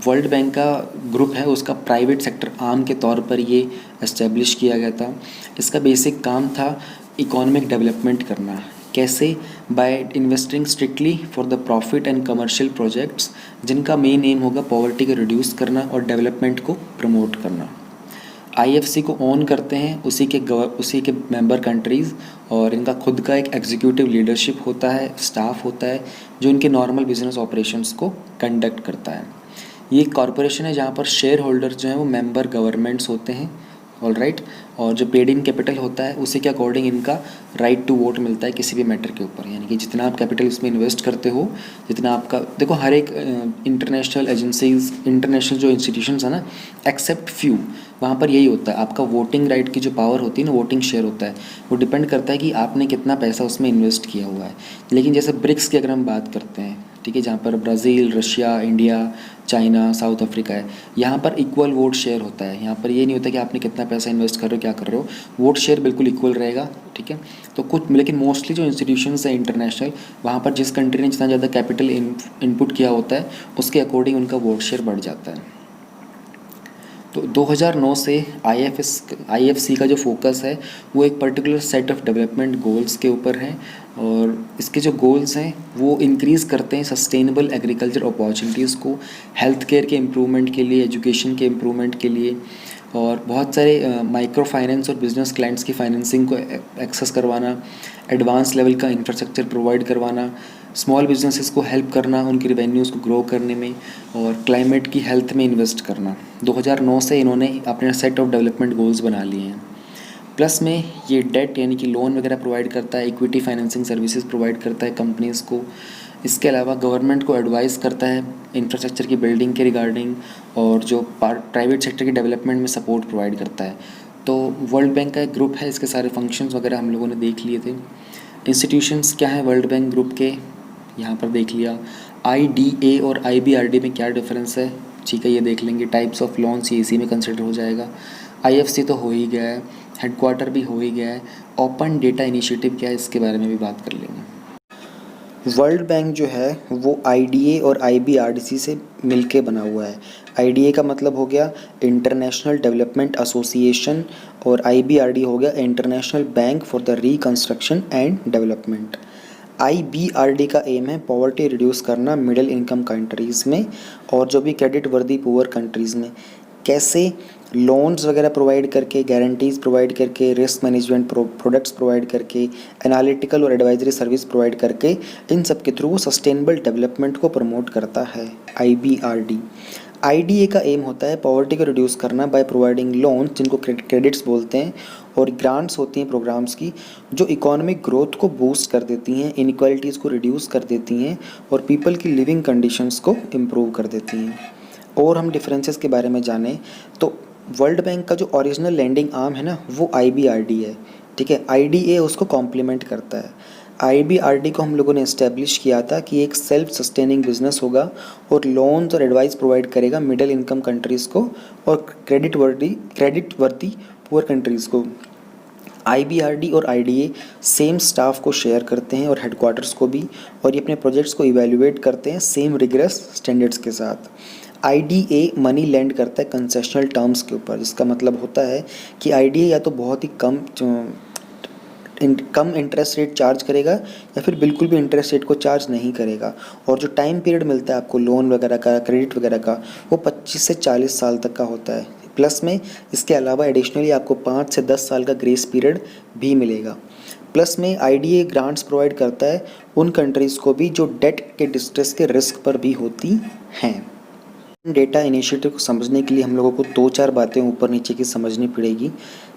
वर्ल्ड बैंक का ग्रुप है उसका प्राइवेट सेक्टर आर्म के तौर पर ये एस्टेब्लिश किया गया था। इसका बेसिक काम था इकोनॉमिक डेवलपमेंट करना। कैसे? By investing strictly for the profit and commercial projects, जिनका मेन एम होगा पॉवर्टी को रिड्यूस करना और डेवलपमेंट को प्रमोट करना। आईएफसी को ओन करते हैं उसी के मेंबर कंट्रीज़, और इनका खुद का एक एग्जीक्यूटिव लीडरशिप होता है, स्टाफ होता है जो इनके नॉर्मल बिजनेस ऑपरेशंस को कंडक्ट करता है। ये कॉरपोरेशन है जहाँ पर शेयर होल्डर्स जो हैं वो मेंबर गवर्नमेंट्स होते हैं, ऑल राइट। और जो पेड इन कैपिटल होता है उसी के अकॉर्डिंग इनका राइट टू वोट मिलता है किसी भी मैटर के ऊपर, यानी कि जितना आप कैपिटल इसमें इन्वेस्ट करते हो, जितना आपका, देखो हर एक इंटरनेशनल एजेंसीज, इंटरनेशनल जो इंस्टीट्यूशंस है ना, एक्सेप्ट फ्यू, वहाँ पर यही होता है, आपका वोटिंग राइट की जो पावर होती है ना, वोटिंग शेयर होता है, वो डिपेंड करता है कि आपने कितना पैसा उसमें इन्वेस्ट किया हुआ है। लेकिन जैसे ब्रिक्स की अगर हम बात करते हैं, ठीक है, जहाँ पर Brazil, Russia, India, China, south Africa है, यहाँ पर इक्वल वोट शेयर होता है। यहाँ पर ये नहीं होता कि आपने कितना पैसा इन्वेस्ट कर रहे हो, क्या कर रहे हो, वोट शेयर बिल्कुल इक्वल रहेगा, ठीक है। तो कुछ, लेकिन मोस्टली जो इंस्टीट्यूशंस हैं इंटरनेशनल, वहाँ पर जिस कंट्री ने जितना ज़्यादा कैपिटल इनपुट किया होता है उसके अकॉर्डिंग उनका वोट शेयर बढ़ जाता है। तो 2009 से आईएफसी का जो फोकस है वो एक particular set of development goals के ऊपर है, और इसके जो गोल्स हैं वो इंक्रीज़ करते हैं सस्टेनेबल एग्रीकल्चर अपॉर्चुनिटीज़ को, हेल्थ केयर के इम्प्रूवमेंट के लिए, एजुकेशन के इम्प्रूवमेंट के लिए, और बहुत सारे माइक्रो फाइनेंस और बिजनेस क्लाइंट्स की फाइनेंसिंग को एक्सेस करवाना, एडवांस लेवल का इंफ्रास्ट्रक्चर प्रोवाइड करवाना, स्मॉल बिजनेसेस को हेल्प करना उनकी रेवेन्यूज़ को ग्रो करने में, और क्लाइमेट की हेल्थ में इन्वेस्ट करना। 2009 से इन्होंने अपने सेट ऑफ डेवलपमेंट गोल्स बना लिए हैं। प्लस में ये डेट यानी कि लोन वगैरह प्रोवाइड करता है, इक्विटी फाइनेंसिंग सर्विसेज प्रोवाइड करता है कंपनीज़ को। इसके अलावा गवर्नमेंट को एडवाइस करता है इंफ्रास्ट्रक्चर की बिल्डिंग के रिगार्डिंग, और जो प्राइवेट सेक्टर की डेवलपमेंट में सपोर्ट प्रोवाइड करता है। तो वर्ल्ड बैंक का एक ग्रुप है, इसके सारे फंक्शंस वगैरह हम लोगों ने देख लिए थे। इंस्टीट्यूशंस क्या है वर्ल्ड बैंक ग्रुप के, यहाँ पर देख लिया। IDA और IBRD में क्या डिफरेंस है, ठीक है, ये देख लेंगे। टाइप्स ऑफ लोन्स ये इसी में कंसिडर हो जाएगा। IFC तो हो ही गया है, हेडक्वार्टर भी हो ही गया है। ओपन डेटा इनिशिएटिव क्या है, इसके बारे में भी बात कर लेंगे। वर्ल्ड बैंक जो है वो IDA और IBRDC से मिलके बना हुआ है। IDA का मतलब हो गया इंटरनेशनल डेवलपमेंट एसोसिएशन, और IBRD हो गया international bank for the reconstruction and development. IBRD का एम है पॉवर्टी रिड्यूस करना मिडिल इनकम कंट्रीज़ में, और जो भी क्रेडिट वर्दी पुअर कंट्रीज़ में। कैसे? लोन्स वगैरह प्रोवाइड करके, गारंटीज़ प्रोवाइड करके, रिस्क मैनेजमेंट प्रोडक्ट्स प्रोवाइड करके, एनालिटिकल और एडवाइजरी सर्विस प्रोवाइड करके, इन सब के थ्रू वो सस्टेनेबल डेवलपमेंट को प्रमोट करता है IBRD। IDA का एम होता है पॉवर्टी को रिड्यूस करना बाय प्रोवाइडिंग लोन्स, जिनको क्रेडिट्स बोलते हैं, और ग्रांट्स होती हैं प्रोग्राम्स की, जो इकोनॉमिक ग्रोथ को बूस्ट कर देती हैं, इनइक्वालिटीज़ को रिड्यूस कर देती हैं, और पीपल की लिविंग कंडीशंस को इम्प्रूव कर देती हैं। और हम डिफरेंसेस के बारे में जानें तो वर्ल्ड बैंक का जो ओरिजिनल लैंडिंग आर्म है ना, वो IBRD है, ठीक है। IDA उसको कॉम्प्लीमेंट करता है। IBRD को हम लोगों ने इस्टेब्लिश किया था कि एक सेल्फ सस्टेनिंग बिजनेस होगा और लोन्स और एडवाइस प्रोवाइड करेगा मिडिल इनकम कंट्रीज़ को और क्रेडिट वर्दी पुअर कंट्रीज़ को। IBRD और IDA सेम स्टाफ को शेयर करते हैं और हेडक्वार्टर्स को भी, और ये अपने प्रोजेक्ट्स को इवेल्युएट करते हैं सेम रिगरस स्टैंडर्ड्स के साथ। IDA मनी लैंड करता है कंसेशनल टर्म्स के ऊपर, जिसका मतलब होता है कि IDA या तो बहुत ही कम इंटरेस्ट रेट चार्ज करेगा या फिर बिल्कुल भी इंटरेस्ट रेट को चार्ज नहीं करेगा, और जो टाइम पीरियड मिलता है आपको लोन वगैरह का, क्रेडिट वगैरह का, वो 25 से 40 साल तक का होता है। प्लस में इसके अलावा एडिशनली आपको 5 से 10 साल का ग्रेस पीरियड भी मिलेगा। प्लस में IDA ग्रांट्स प्रोवाइड करता है उन कंट्रीज़ को भी जो डेट के डिस्ट्रेस के रिस्क पर भी होती हैं। डेटा इनिशिएटिव को समझने के लिए हम लोगों को 2-4 बातें ऊपर नीचे की समझनी पड़ेगी।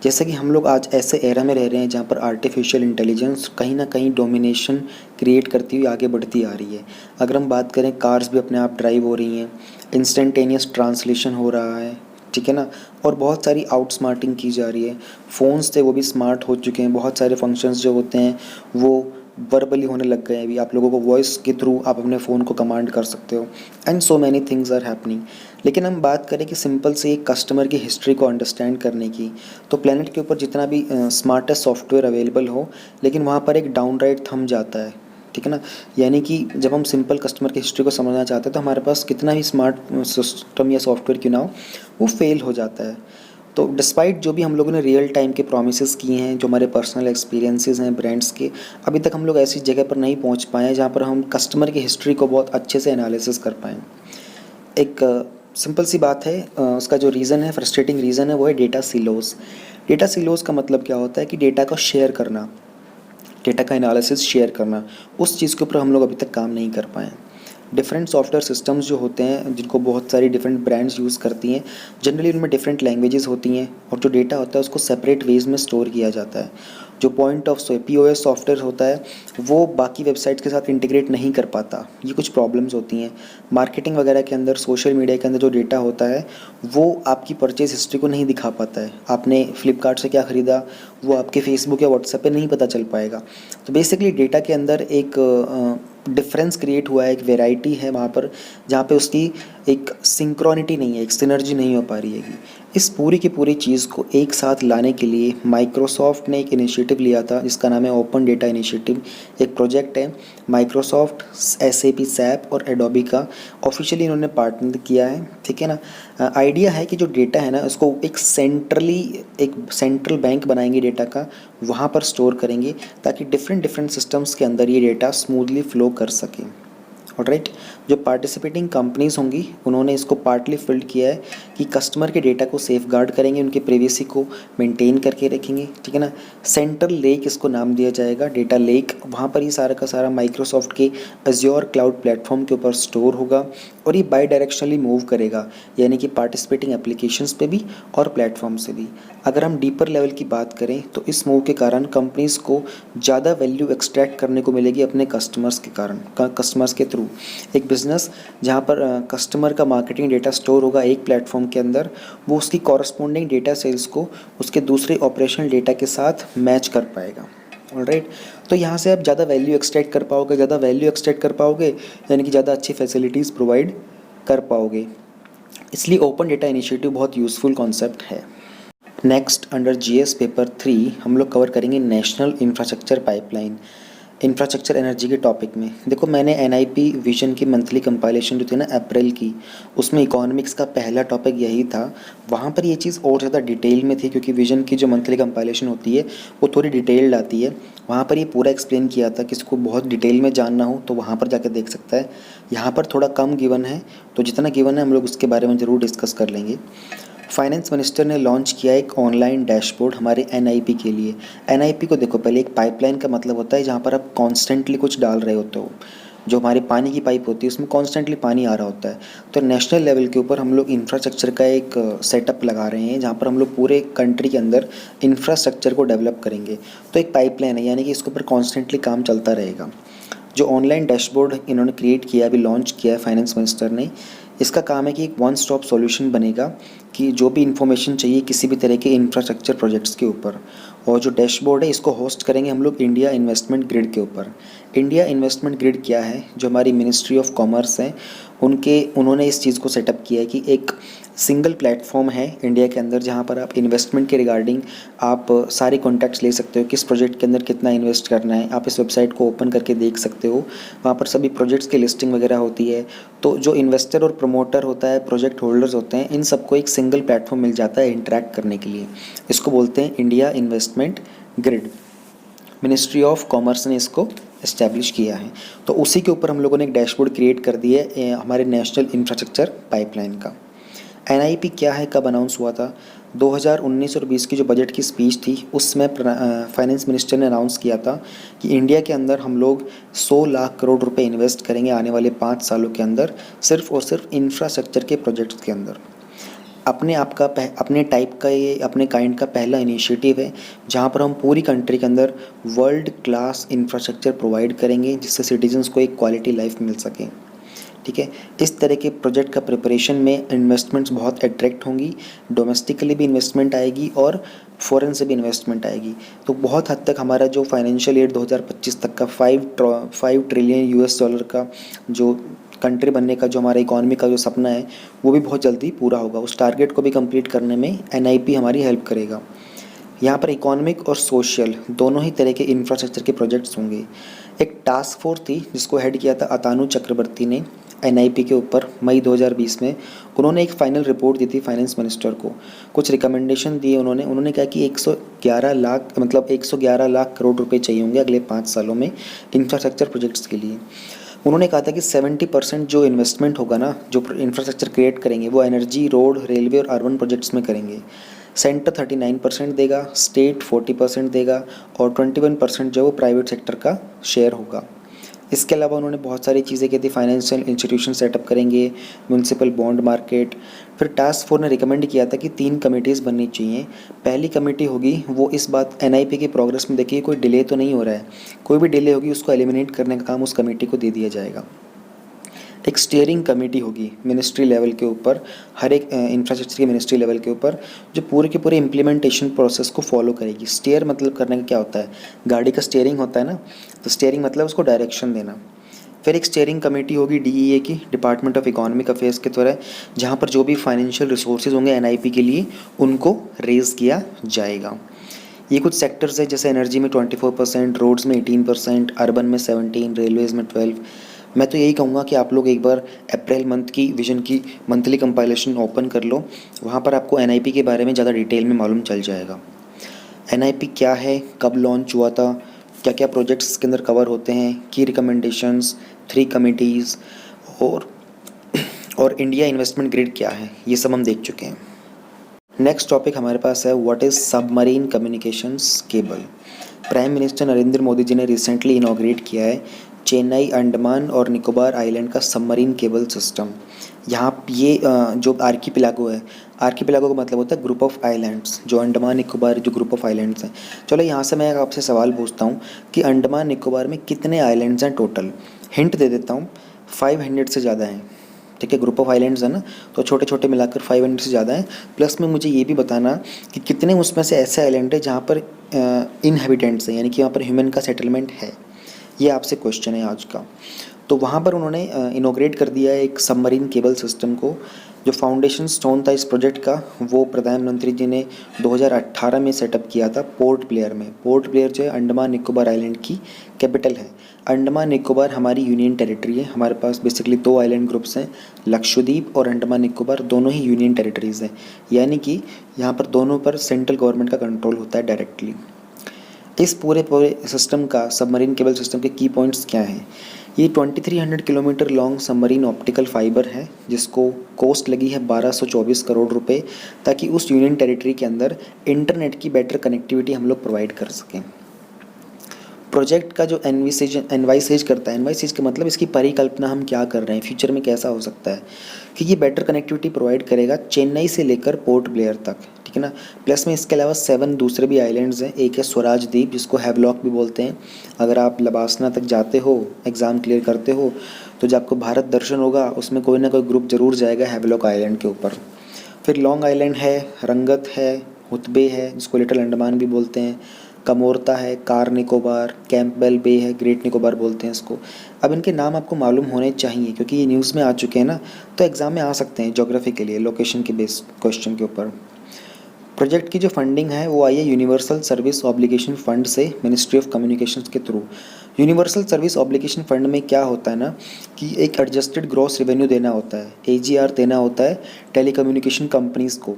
जैसे कि हम लोग आज ऐसे एरा में रह रहे हैं जहाँ पर आर्टिफिशियल इंटेलिजेंस कहीं ना कहीं डोमिनेशन क्रिएट करती हुई आगे बढ़ती आ रही है। अगर हम बात करें, कार्स भी अपने आप ड्राइव हो रही हैं, इंस्टेंटेनियस ट्रांसलेशन हो रहा है, ठीक है ना, और बहुत सारी आउटस्मार्टिंग की जा रही है। फ़ोन्स थे वो भी स्मार्ट हो चुके हैं, बहुत सारे फंक्शंस जो होते हैं वो वर्बली होने लग गए हैं। अभी आप लोगों को वॉइस के थ्रू आप अपने फ़ोन को कमांड कर सकते हो, and so many things are happening. लेकिन हम बात करें कि सिंपल से एक कस्टमर की हिस्ट्री को अंडरस्टैंड करने की, तो प्लेनेट के ऊपर जितना भी स्मार्टेस्ट सॉफ्टवेयर अवेलेबल हो, लेकिन वहाँ पर एक डाउन राइट थंब जाता है, ठीक है ना। यानी कि जब हम सिंपल कस्टमर की हिस्ट्री को समझना चाहते हैं तो हमारे पास कितना भी स्मार्ट सिस्टम या सॉफ्टवेयर क्यों ना हो, वो फेल हो जाता है। तो डिस्पाइट जो भी हम लोगों ने रियल टाइम के प्रॉमिसेस किए हैं, जो हमारे पर्सनल एक्सपीरियंसेस हैं ब्रांड्स के, अभी तक हम लोग ऐसी जगह पर नहीं पहुंच पाए हैं जहां पर हम कस्टमर की हिस्ट्री को बहुत अच्छे से एनालिसिस कर पाएँ। एक सिंपल सी बात है, उसका जो रीज़न है, फ्रस्ट्रेटिंग रीज़न है, वो है डेटा सिलोस। डेटा सिलोस का मतलब क्या होता है कि डेटा को शेयर करना, डेटा का एनालिसिस शेयर करना, उस चीज़ के ऊपर हम लोग अभी तक काम नहीं कर पाए हैं। डिफरेंट सॉफ्टवेयर सिस्टम्स जो होते हैं, जिनको बहुत सारी डिफरेंट ब्रांड्स यूज़ करती हैं, जनरली उनमें डिफरेंट लैंग्वेजेस होती हैं, और जो डेटा होता है उसको सेपरेट वेज में स्टोर किया जाता है। जो पॉइंट ऑफ POS सॉफ्टवेयर होता है वो बाकी वेबसाइट्स के साथ इंटीग्रेट नहीं कर पाता, ये कुछ प्रॉब्लम्स होती हैं। मार्केटिंग वगैरह के अंदर, सोशल मीडिया के अंदर जो डेटा होता है वो आपकी परचेज हिस्ट्री को नहीं दिखा पाता है। आपने फ्लिपकार्ट से क्या ख़रीदा वो आपके फेसबुक या व्हाट्सएप पे नहीं पता चल पाएगा। तो बेसिकली डेटा के अंदर एक डिफरेंस क्रिएट हुआ है, एक वेराइटी है वहाँ पर, जहाँ पे उसकी एक सिंक्रोनिटी नहीं है, एक सिनर्जी नहीं हो पा रही है। इस पूरी की पूरी चीज़ को एक साथ लाने के लिए माइक्रोसॉफ्ट ने एक इनिशिएटिव लिया था जिसका नाम है ओपन डेटा इनिशिएटिव। एक प्रोजेक्ट है, माइक्रोसॉफ्ट, SAP, SAP और एडोबी का ऑफिशियली इन्होंने पार्टनर किया है, ठीक है ना। आइडिया है कि जो डेटा है ना उसको एक सेंट्रल बैंक बनाएंगे डेटा का, वहाँ पर स्टोर करेंगे ताकि डिफरेंट सिस्टम्स के अंदर ये डेटा स्मूथली फ्लो कर सके। ऑलराइट। जो पार्टिसिपेटिंग कंपनीज होंगी उन्होंने इसको पार्टली फिल्ड किया है कि कस्टमर के डेटा को सेफ गार्ड करेंगे, उनके प्रिवेसी को मेंटेन करके रखेंगे, ठीक है ना। सेंट्रल लेक इसको नाम दिया जाएगा, डेटा लेक। वहाँ पर ये सारा का सारा माइक्रोसॉफ्ट के अज्योर क्लाउड प्लेटफॉर्म के ऊपर स्टोर होगा और ये बाई डायरेक्शनली मूव करेगा, यानी कि पार्टिसिपेटिंग एप्लीकेशंस पे भी और प्लेटफॉर्म से भी। अगर हम डीपर लेवल की बात करें तो इस मूव के कारण कंपनीज को ज़्यादा वैल्यू एक्सट्रैक्ट करने को मिलेगी अपने कस्टमर्स के कारण, कस्टमर्स के थ्रू। एक बिजनेस जहाँ पर कस्टमर का मार्केटिंग डेटा स्टोर होगा एक प्लेटफॉर्म के अंदर, वो उसकी कॉरस्पॉन्डिंग डेटा सेल्स को उसके दूसरे ऑपरेशनल डेटा के साथ मैच कर पाएगा। ऑलराइट, तो यहाँ से आप ज़्यादा वैल्यू एक्सट्रैक्ट कर पाओगे, ज़्यादा वैल्यू एक्सट्रैक्ट कर पाओगे यानी कि ज़्यादा अच्छी फैसिलिटीज़ प्रोवाइड कर पाओगे। इसलिए ओपन डेटा इनिशिएटिव बहुत यूज़फुल कॉन्सेप्ट है। नेक्स्ट अंडर जीएस पेपर 3 हम लोग कवर करेंगे national infrastructure pipeline, infrastructure energy के टॉपिक में। देखो मैंने एनआईपी विजन की मंथली कंपाइलेशन जो थी ना अप्रैल की, उसमें इकोनॉमिक्स का पहला टॉपिक यही था। वहाँ पर ये चीज़ और ज़्यादा डिटेल में थी क्योंकि विजन की जो मंथली कंपाइलेशन होती है वो थोड़ी डिटेल्ड आती है। वहाँ पर ये पूरा एक्सप्लेन किया था, किसी को बहुत डिटेल में जानना हो तो वहाँ पर जाकर देख सकता है। यहाँ पर थोड़ा कम गिवन है, तो जितना गिवन है हम लोग उसके बारे में ज़रूर डिस्कस कर लेंगे। फाइनेंस मिनिस्टर ने लॉन्च किया एक ऑनलाइन डैशबोर्ड हमारे एनआईपी के लिए। एनआईपी को देखो, पहले एक पाइपलाइन का मतलब होता है जहाँ पर आप कॉन्स्टेंटली कुछ डाल रहे होते हो। जो हमारी पानी की पाइप होती है उसमें कॉन्स्टेंटली पानी आ रहा होता है। तो नेशनल लेवल के ऊपर हम लोग इंफ्रास्ट्रक्चर का एक सेटअप लगा रहे हैं जहाँ पर हम लोग पूरे कंट्री के अंदर इंफ्रास्ट्रक्चर को डेवलप करेंगे। तो एक पाइपलाइन है, यानी कि इसके ऊपर कॉन्स्टेंटली काम चलता रहेगा। जो ऑनलाइन डैशबोर्ड इन्होंने क्रिएट किया, अभी लॉन्च किया है फाइनेंस मिनिस्टर ने, इसका काम है कि एक वन स्टॉप सॉल्यूशन बनेगा कि जो भी इन्फॉर्मेशन चाहिए किसी भी तरह के इंफ्रास्ट्रक्चर प्रोजेक्ट्स के ऊपर। और जो डैशबोर्ड है इसको होस्ट करेंगे हम लोग इंडिया इन्वेस्टमेंट ग्रिड के ऊपर। इंडिया इन्वेस्टमेंट ग्रिड क्या है, जो हमारी मिनिस्ट्री ऑफ कॉमर्स है उन्होंने इस चीज़ को सेटअप किया है कि एक सिंगल प्लेटफॉर्म है इंडिया के अंदर जहाँ पर आप इन्वेस्टमेंट के रिगार्डिंग आप सारे कॉन्टैक्ट्स ले सकते हो, किस प्रोजेक्ट के अंदर कितना इन्वेस्ट करना है। आप इस वेबसाइट को ओपन करके देख सकते हो, वहाँ पर सभी प्रोजेक्ट्स की लिस्टिंग वगैरह होती है। तो जो इन्वेस्टर और प्रमोटर होता है, प्रोजेक्ट होल्डर्स होते हैं, इन सबको एक सिंगल प्लेटफॉर्म मिल जाता है इंटरेक्ट करने के लिए। इसको बोलते हैं India investment grid. Ministry of commerce ने इसको इस्टेब्लिश किया है। तो उसी के ऊपर हम लोगों ने एक डैशबोर्ड क्रिएट कर दिया है हमारे नेशनल इंफ्रास्ट्रक्चर पाइपलाइन का। एनआईपी क्या है, कब अनाउंस हुआ था? 2019 और 20 की जो बजट की स्पीच थी उसमें फाइनेंस मिनिस्टर ने अनाउंस किया था कि इंडिया के अंदर हम लोग 100 लाख करोड़ रुपए इन्वेस्ट करेंगे आने वाले 5 सालों के अंदर, सिर्फ और सिर्फ इंफ्रास्ट्रक्चर के प्रोजेक्ट्स के अंदर। अपने टाइप का ये अपने काइंड का पहला इनिशिएटिव है जहाँ पर हम पूरी कंट्री के अंदर वर्ल्ड क्लास इंफ्रास्ट्रक्चर प्रोवाइड करेंगे जिससे सिटीजन्स को एक क्वालिटी लाइफ मिल सके। ठीक है, इस तरह के प्रोजेक्ट का प्रिपरेशन में इन्वेस्टमेंट्स बहुत अट्रैक्ट होंगी, डोमेस्टिकली भी इन्वेस्टमेंट आएगी और फॉरेन से भी इन्वेस्टमेंट आएगी। तो बहुत हद तक हमारा जो फाइनेंशियल ईयर 2025 तक का 5 ट्रिलियन यूएस डॉलर का जो कंट्री बनने का जो हमारा इकॉनमी का जो सपना है वो भी बहुत जल्दी पूरा होगा। उस टारगेट को भी कंप्लीट करने में एनआईपी हमारी हेल्प करेगा। यहाँ पर इकोनॉमिक और सोशल दोनों ही तरह के इंफ्रास्ट्रक्चर के प्रोजेक्ट्स होंगे। एक टास्क फोर्स थी जिसको हेड किया था अतानु चक्रवर्ती ने एनआईपी के ऊपर मई 2020 में। उन्होंने एक फाइनल रिपोर्ट दी थी फाइनेंस मिनिस्टर को, कुछ रिकमेंडेशन दिए उन्होंने कहा कि 111 लाख करोड़ रुपए चाहिए होंगे अगले 5 सालों में इंफ्रास्ट्रक्चर प्रोजेक्ट्स के लिए। उन्होंने कहा था कि 70% जो इन्वेस्टमेंट होगा ना, जो इंफ्रास्ट्रक्चर क्रिएट करेंगे वो एनर्जी, रोड, रेलवे और अर्बन प्रोजेक्ट्स में करेंगे। सेंटर 39% देगा, स्टेट 40% देगा और 21% जो वो प्राइवेट सेक्टर का शेयर होगा। इसके अलावा उन्होंने बहुत सारी चीज़ें की थी, फाइनेंशियल इंस्टीट्यूशन सेटअप करेंगे, म्यूनसिपल बॉन्ड मार्केट। फिर टास्क फोर्स ने रिकमेंड किया था कि 3 कमेटीज़ बननी चाहिए। पहली कमेटी होगी वो इस बात एनआईपी की प्रोग्रेस में देखिए कोई डिले तो नहीं हो रहा है, कोई भी डिले होगी उसको एलिमिनेट करने का काम उस कमेटी को दे दिया जाएगा। एक स्टीयरिंग कमेटी होगी मिनिस्ट्री लेवल के ऊपर, हर एक इंफ्रास्ट्रक्चर की मिनिस्ट्री लेवल के ऊपर, जो पूरे के पूरे इम्प्लीमेंटेशन प्रोसेस को फॉलो करेगी। स्टीयर मतलब करने का क्या होता है, गाड़ी का स्टीयरिंग होता है ना, तो स्टीयरिंग मतलब उसको डायरेक्शन देना। फिर एक स्टीयरिंग कमेटी होगी डीईए की, डिपार्टमेंट ऑफ इकोनॉमिक अफेयर्स के द्वारा, जहाँ पर जो भी फाइनेंशियल रिसोर्सेज होंगे एनआईपी के लिए उनको रेज किया जाएगा। ये कुछ सेक्टर्स है जैसे एनर्जी में 24%, रोड्स में 18%, अर्बन में 17%, रेलवेज़ में 12%। मैं तो यही कहूँगा कि आप लोग एक बार अप्रैल मंथ की विजन की मंथली कंपाइलेशन ओपन कर लो, वहाँ पर आपको एनआईपी के बारे में ज़्यादा डिटेल में मालूम चल जाएगा। एनआईपी क्या है, कब लॉन्च हुआ था, क्या क्या प्रोजेक्ट्स के अंदर कवर होते हैं, की रिकमेंडेशंस, 3 कमिटीज़ और इंडिया इन्वेस्टमेंट ग्रिड क्या है, ये सब हम देख चुके हैं। नेक्स्ट टॉपिक हमारे पास है what is submarine communications cable. Prime minister Narendra Modi ji ने रिसेंटली इनॉग्रेट किया है चेन्नई, अंडमान और निकोबार आइलैंड का सबमरीन केबल सिस्टम। यहाँ ये जो आर्कीपिलागो है, आर्कीपिलागो का मतलब होता है ग्रुप ऑफ आइलैंड्स, जो अंडमान निकोबार जो ग्रुप ऑफ आइलैंड्स हैं। चलो यहाँ से मैं आपसे सवाल पूछता हूँ कि अंडमान निकोबार में कितने आइलैंड्स हैं टोटल। हिंट दे देता हूँ, 500 से ज़्यादा हैं। ठीक है, ग्रुप ऑफ आइलैंड्स है ना, तो छोटे छोटे मिलाकर 500 से ज़्यादा है। प्लस में मुझे ये भी बताना कि कितने उसमें से ऐसे आइलैंड है जहाँ पर इनहेबिटेंट्स हैं, यानी कि वहाँ पर ह्यूमन का सेटलमेंट है। ये आपसे क्वेश्चन है आज का। तो वहाँ पर उन्होंने इनोग्रेट कर दिया है एक सबमरीन केबल सिस्टम को। जो फाउंडेशन स्टोन था इस प्रोजेक्ट का, वो प्रधानमंत्री जी ने 2018 में सेटअप किया था पोर्ट ब्लेयर में। पोर्ट ब्लेयर जो है अंडमान निकोबार आइलैंड की कैपिटल है। अंडमान निकोबार हमारी यूनियन टेरिटरी है। हमारे पास बेसिकली 2 आइलैंड ग्रुप्स हैं, लक्षद्वीप और अंडमान निकोबार, दोनों ही यूनियन टेरिटरीज़ हैं, यानी कि यहाँ पर दोनों पर सेंट्रल गवर्नमेंट का कंट्रोल होता है डायरेक्टली। इस पूरे सिस्टम का, सबमरीन केबल सिस्टम के की पॉइंट्स क्या हैं। ये 2300 kilometre long submarine optical fibre है, जिसको कॉस्ट लगी है 1224 करोड़ रुपए, ताकि उस यूनियन टेरिटरी के अंदर इंटरनेट की बेटर कनेक्टिविटी हम लोग प्रोवाइड कर सकें। प्रोजेक्ट का जो एनवाइसेज करता है, एनवाइसेज का मतलब इसकी परिकल्पना हम क्या कर रहे हैं, फ्यूचर में कैसा हो सकता है, कि ये बेटर कनेक्टिविटी प्रोवाइड करेगा चेन्नई से लेकर पोर्ट ब्लेयर तक। ठीक है ना। प्लस में इसके अलावा 7 दूसरे भी आइलैंड्स हैं। एक है स्वराज द्वीप, जिसको हैवलॉक भी बोलते हैं। अगर आप लबासना तक जाते हो, एग्ज़ाम क्लियर करते हो, तो जब आपको भारत दर्शन होगा उसमें कोई ना कोई ग्रुप ज़रूर जाएगा हैवलॉक आइलैंड के ऊपर। फिर लॉन्ग आइलैंड है, रंगत है, हुतबे है जिसको लिटिल अंडमान भी बोलते हैं, कमोरता है, कार निकोबार, कैंपबेल बे है, ग्रेट निकोबार बोलते हैं इसको। अब इनके नाम आपको मालूम होने चाहिए क्योंकि ये न्यूज़ में आ चुके हैं ना, तो एग्ज़ाम में आ सकते हैं ज्योग्राफी के लिए, लोकेशन के बेस क्वेश्चन के ऊपर। प्रोजेक्ट की जो फंडिंग है वो आई है यूनिवर्सल सर्विस ऑब्लिगेशन फ़ंड से, मिनिस्ट्री ऑफ कम्युनिकेशंस के through. Universal service obligation fund में क्या होता है ना, कि एक एडजस्टेड ग्रॉस रेवेन्यू देना होता है, AGR देना होता है टेलीकम्युनिकेशन कंपनीज़ को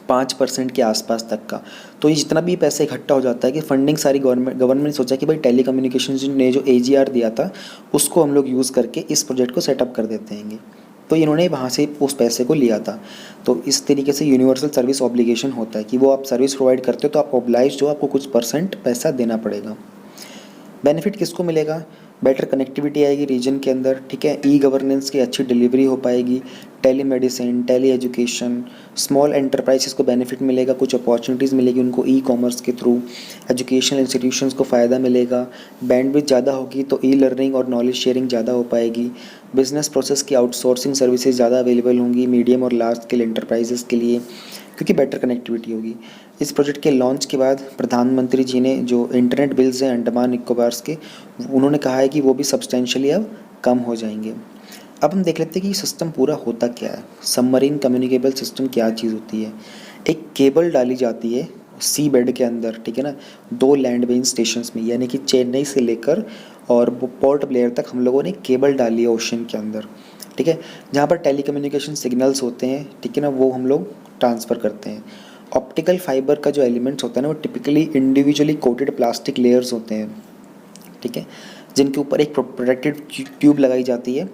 5% के आसपास तक का। तो ये जितना भी पैसे इकट्ठा हो जाता है कि फंडिंग सारी गवर्नमेंट ने सोचा कि भाई टेलीकम्युनिकेशन ने जो AGR दिया था उसको हम लोग यूज़ करके इस प्रोजेक्ट को सेटअप कर देते हैं। तो इन्होंने वहाँ से उस पैसे को लिया था। तो इस तरीके से यूनिवर्सल सर्विस ऑब्लिगेशन होता है कि वो आप सर्विस प्रोवाइड करते हो तो आप ऑब्लाइज्ड हो, आपको कुछ % पैसा देना पड़ेगा। बेनिफिट किसको मिलेगा, बेटर कनेक्टिविटी आएगी रीजन के अंदर। ठीक है, ई गवर्नेंस की अच्छी डिलीवरी हो पाएगी, telemedicine, tele education, small enterprises को बेनिफिट मिलेगा, कुछ अपॉर्चुनिटीज़ मिलेगी उनको ई कॉमर्स के थ्रू, एजुकेशनल इंस्टीट्यूशंस को फ़ायदा मिलेगा, बैंडविड्थ ज़्यादा होगी तो ई लर्निंग और नॉलेज शेयरिंग ज़्यादा हो पाएगी, बिजनेस प्रोसेस की आउटसोर्सिंग सर्विसेज ज़्यादा अवेलेबल होंगी मीडियम और लार्ज स्केल एंटरप्राइजेस के लिए, क्योंकि बेटर कनेक्टिविटी होगी। इस प्रोजेक्ट के लॉन्च के बाद प्रधानमंत्री जी ने जो इंटरनेट बिल्स हैं अंडमान निकोबार्स के, उन्होंने कहा है कि वो भी सब्सटेंशियली अब कम हो जाएंगे। अब हम देख लेते हैं कि सिस्टम पूरा होता क्या है। सबमरीन कम्युनिकेबल सिस्टम क्या चीज़ होती है। एक केबल डाली जाती है सी बेड के अंदर, ठीक है ना, 2 लैंड बेस्ड स्टेशंस में, यानी कि चेन्नई से लेकर और पोर्ट ब्लेयर तक हम लोगों ने केबल डाली है ओशन के अंदर। ठीक है, जहाँ पर टेलीकम्युनिकेशन सिग्नल्स होते हैं, ठीक है ना, वो हम लोग ट्रांसफ़र करते हैं। ऑप्टिकल फाइबर का जो एलिमेंट्स होता है ना, वो typically individually coated plastic layers होते हैं। ठीक है, जिनके ऊपर एक प्रोटेक्टेड ट्यूब लगाई जाती है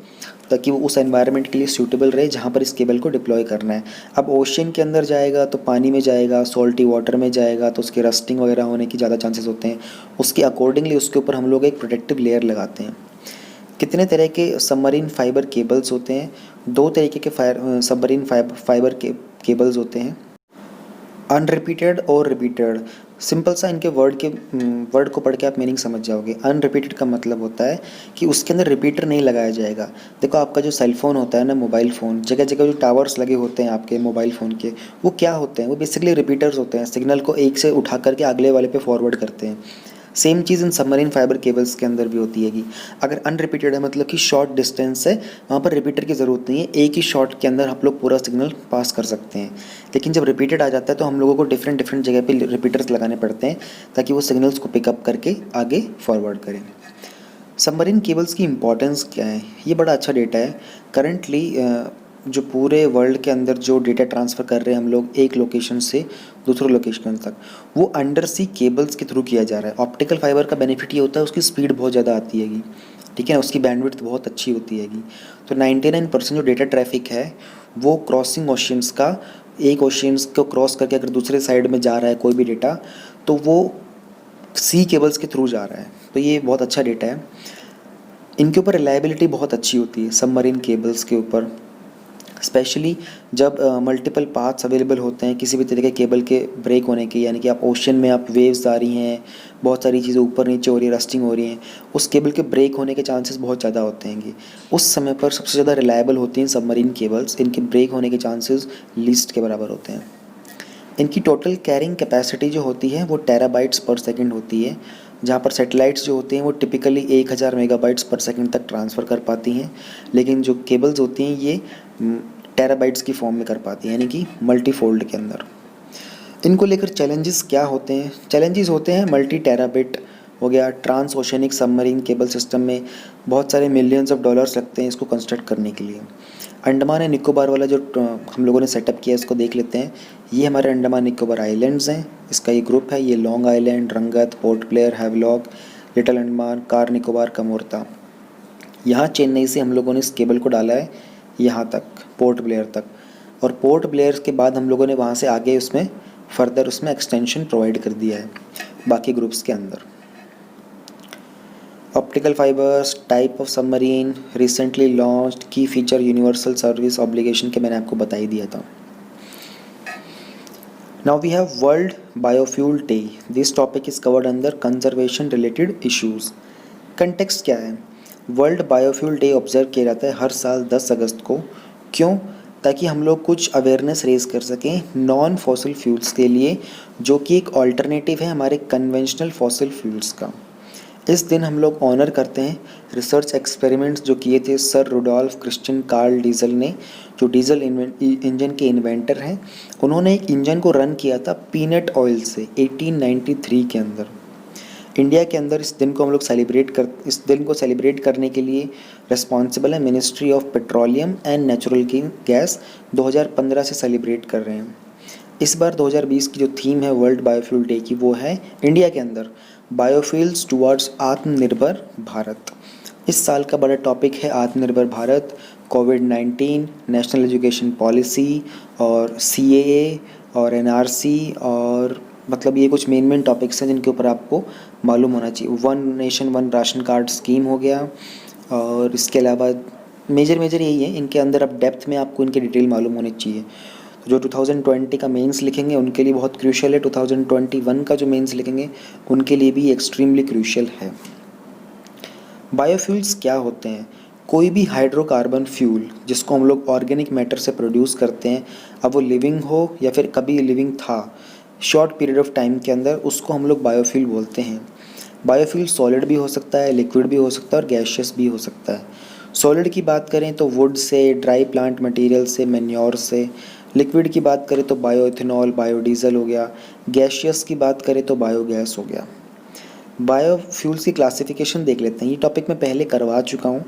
ताकि वो उस एनवायरनमेंट के लिए सूटेबल रहे जहाँ पर इस केबल को डिप्लॉय करना है। अब ओशन के अंदर जाएगा तो पानी में जाएगा, सॉल्टी वाटर में जाएगा तो उसके रस्टिंग वगैरह होने की ज़्यादा चांसेस होते हैं। उसके अकॉर्डिंगली उसके ऊपर हम लोग एक प्रोटेक्टिव लेयर लगाते हैं। कितने तरह के सबमरीन फाइबर केबल्स होते हैं, 2 तरीके के सबमरीन फाइबर के केबल्स होते हैं, अनरिपीटेड और रिपीटेड। सिंपल सा इनके वर्ड को पढ़ के आप मीनिंग समझ जाओगे। अनरिपीटेड का मतलब होता है कि उसके अंदर रिपीटर नहीं लगाया जाएगा। देखो आपका जो सेल फ़ोन होता है ना, मोबाइल फ़ोन, जगह जगह जो टावर्स लगे होते हैं आपके मोबाइल फ़ोन के, वो क्या होते हैं, वो बेसिकली रिपीटर्स होते हैं। सिग्नल को एक से उठा करके अगले वाले पे फॉरवर्ड करते हैं। सेम चीज़ इन सबमरीन फाइबर केबल्स के अंदर भी होती है कि अगर अनरिपीटेड है मतलब कि शॉर्ट डिस्टेंस है, वहाँ पर रिपीटर की ज़रूरत नहीं है, एक ही शॉट के अंदर आप लोग पूरा सिग्नल पास कर सकते हैं। लेकिन जब रिपीटेड आ जाता है तो हम लोगों को डिफरेंट जगह पे रिपीटर्स लगाने पड़ते हैं ताकि वो सिग्नल्स को पिकअप करके आगे फॉरवर्ड करें। सबमरीन केबल्स की इंपॉर्टेंस क्या है, ये बड़ा अच्छा डेटा है। करंटली जो पूरे वर्ल्ड के अंदर जो डेटा ट्रांसफ़र कर रहे हैं हम लोग एक लोकेशन से दूसरे लोकेशन तक, वो अंडर सी केबल्स के थ्रू किया जा रहा है। ऑप्टिकल फाइबर का बेनिफिट ये होता है उसकी स्पीड बहुत ज़्यादा आती हैगी। ठीक है, उसकी बैंडविड्थ बहुत अच्छी होती हैगी। तो 99% जो डेटा ट्रैफिक है वो क्रॉसिंग ओशियंस का, एक ओशियंस को क्रॉस करके अगर दूसरे साइड में जा रहा है कोई भी डेटा, तो वो सी केबल्स के थ्रू जा रहा है। तो ये बहुत अच्छा डेटा है। इनके ऊपर रिलायबिलिटी बहुत अच्छी होती है सबमरीन केबल्स के ऊपर, स्पेशली जब मल्टीपल पाथ्स अवेलेबल होते हैं किसी भी तरीके के केबल के ब्रेक होने के, यानी कि आप ओशन में आप वेव्स आ रही हैं, बहुत सारी चीज़ें ऊपर नीचे हो रही है, रस्टिंग हो रही हैं, उस केबल के ब्रेक होने के चांसेस बहुत ज़्यादा होते हैं। उस समय पर सबसे ज़्यादा रिलायबल होती हैं सबमरीन केबल्स, इनके ब्रेक होने के चांसेस लीस्ट के बराबर होते हैं। इनकी टोटल कैरिंग कैपेसिटी जो होती है वो टेराबाइट्स पर सेकंड होती है, जहाँ पर सैटेलाइट्स जो होते हैं वो टिपिकली 1000 मेगाबाइट्स पर सेकंड तक ट्रांसफ़र कर पाती हैं, लेकिन जो केबल्स होती हैं ये टेराबाइट्स की फॉर्म में कर पाती हैं, यानी कि मल्टीफोल्ड के अंदर। इनको लेकर चैलेंजेस क्या होते हैं? चैलेंजेस होते हैं मल्टी टेराबिट हो गया, transoceanic submarine cable system में बहुत सारे मिलियंस ऑफ डॉलर्स लगते हैं इसको कंस्ट्रक्ट करने के लिए। अंडमान एंड निकोबार वाला जो हम लोगों ने सेटअप किया है इसको देख लेते हैं। ये हमारे अंडमान निकोबार आइलैंड्स हैं, इसका ये ग्रुप है। ये लॉन्ग आइलैंड, रंगत, port Blair, Havelock, little Andaman, car Nicobar, Kamorta. यहाँ चेन्नई से हम लोगों ने इस केबल को डाला है यहाँ तक, पोर्ट ब्लेयर तक, और पोर्ट ब्लेयर के बाद हम लोगों ने वहाँ से आगे उसमें फर्दर उसमें एक्सटेंशन प्रोवाइड कर दिया है बाकी ग्रुप्स के अंदर। Optical fibres, type of submarine, recently launched, key feature, universal service obligation के मैंने आपको बता ही दिया था। Now we have world biofuel day. This topic is covered अंदर कंजर्वेशन रिलेटेड इश्यूज। कंटेक्स्ट क्या है? वर्ल्ड बायोफ्यूल डे ऑब्जर्व किया जाता है हर साल 10 अगस्त को। क्यों? ताकि हम लोग कुछ अवेयरनेस रेज कर सकें नॉन फॉसिल फ्यूल्स के लिए, जो कि एक ऑल्टरनेटिव है हमारे कन्वेंशनल फॉसिल फ्यूल्स का। इस दिन हम लोग ऑनर करते हैं रिसर्च एक्सपेरिमेंट्स जो किए थे sir Rudolf Christian Karl Diesel ने, जो डीजल इंजन के इन्वेंटर हैं। उन्होंने एक इंजन को रन किया था पीनट ऑयल से 1893 के अंदर। इंडिया के अंदर इस दिन को हम लोग इस दिन को सेलिब्रेट करने के लिए रिस्पॉन्सिबल है ministry of petroleum and natural gas. 2015 से सेलिब्रेट कर रहे हैं। इस बार 2020 की जो थीम है वर्ल्ड बायोफ्यूल डे की, वो है इंडिया के अंदर बायोफ्यूल्स टुवर्ड्स आत्मनिर्भर भारत। इस साल का बड़ा टॉपिक है आत्मनिर्भर भारत, कोविड-19, नेशनल एजुकेशन पॉलिसी और CAA और NRC, और मतलब ये कुछ मेन टॉपिक्स हैं जिनके ऊपर आपको मालूम होना चाहिए। One nation one ration card scheme हो गया, और इसके अलावा मेजर यही है। इनके अंदर अब डेप्थ में आपको इनके डिटेल मालूम होनी चाहिए। जो 2020 का मेंस लिखेंगे उनके लिए बहुत क्रूशियल है, 2021 का जो मेंस लिखेंगे उनके लिए भी एक्सट्रीमली क्रूशियल है। बायोफ्यूल्स क्या होते हैं? कोई भी हाइड्रोकार्बन फ्यूल जिसको हम लोग ऑर्गेनिक मैटर से प्रोड्यूस करते हैं, अब वो लिविंग हो या फिर कभी लिविंग था, शॉर्ट पीरियड ऑफ टाइम के अंदर, उसको हम लोग बायोफ्यूल बोलते हैं। बायोफ्यूल सॉलिड भी हो सकता है, लिक्विड भी हो सकता है और गैशियस भी हो सकता है। सॉलिड की बात करें तो would say, dry plant material से, मैन्योर से। लिक्विड की बात करें तो बायोइथेनॉल, बायोडीज़ल हो गया। गैशियस की बात करें तो बायोगैस हो गया। बायोफ्यूल्स की क्लासिफिकेशन देख लेते हैं। ये टॉपिक मैं पहले करवा चुका हूँ,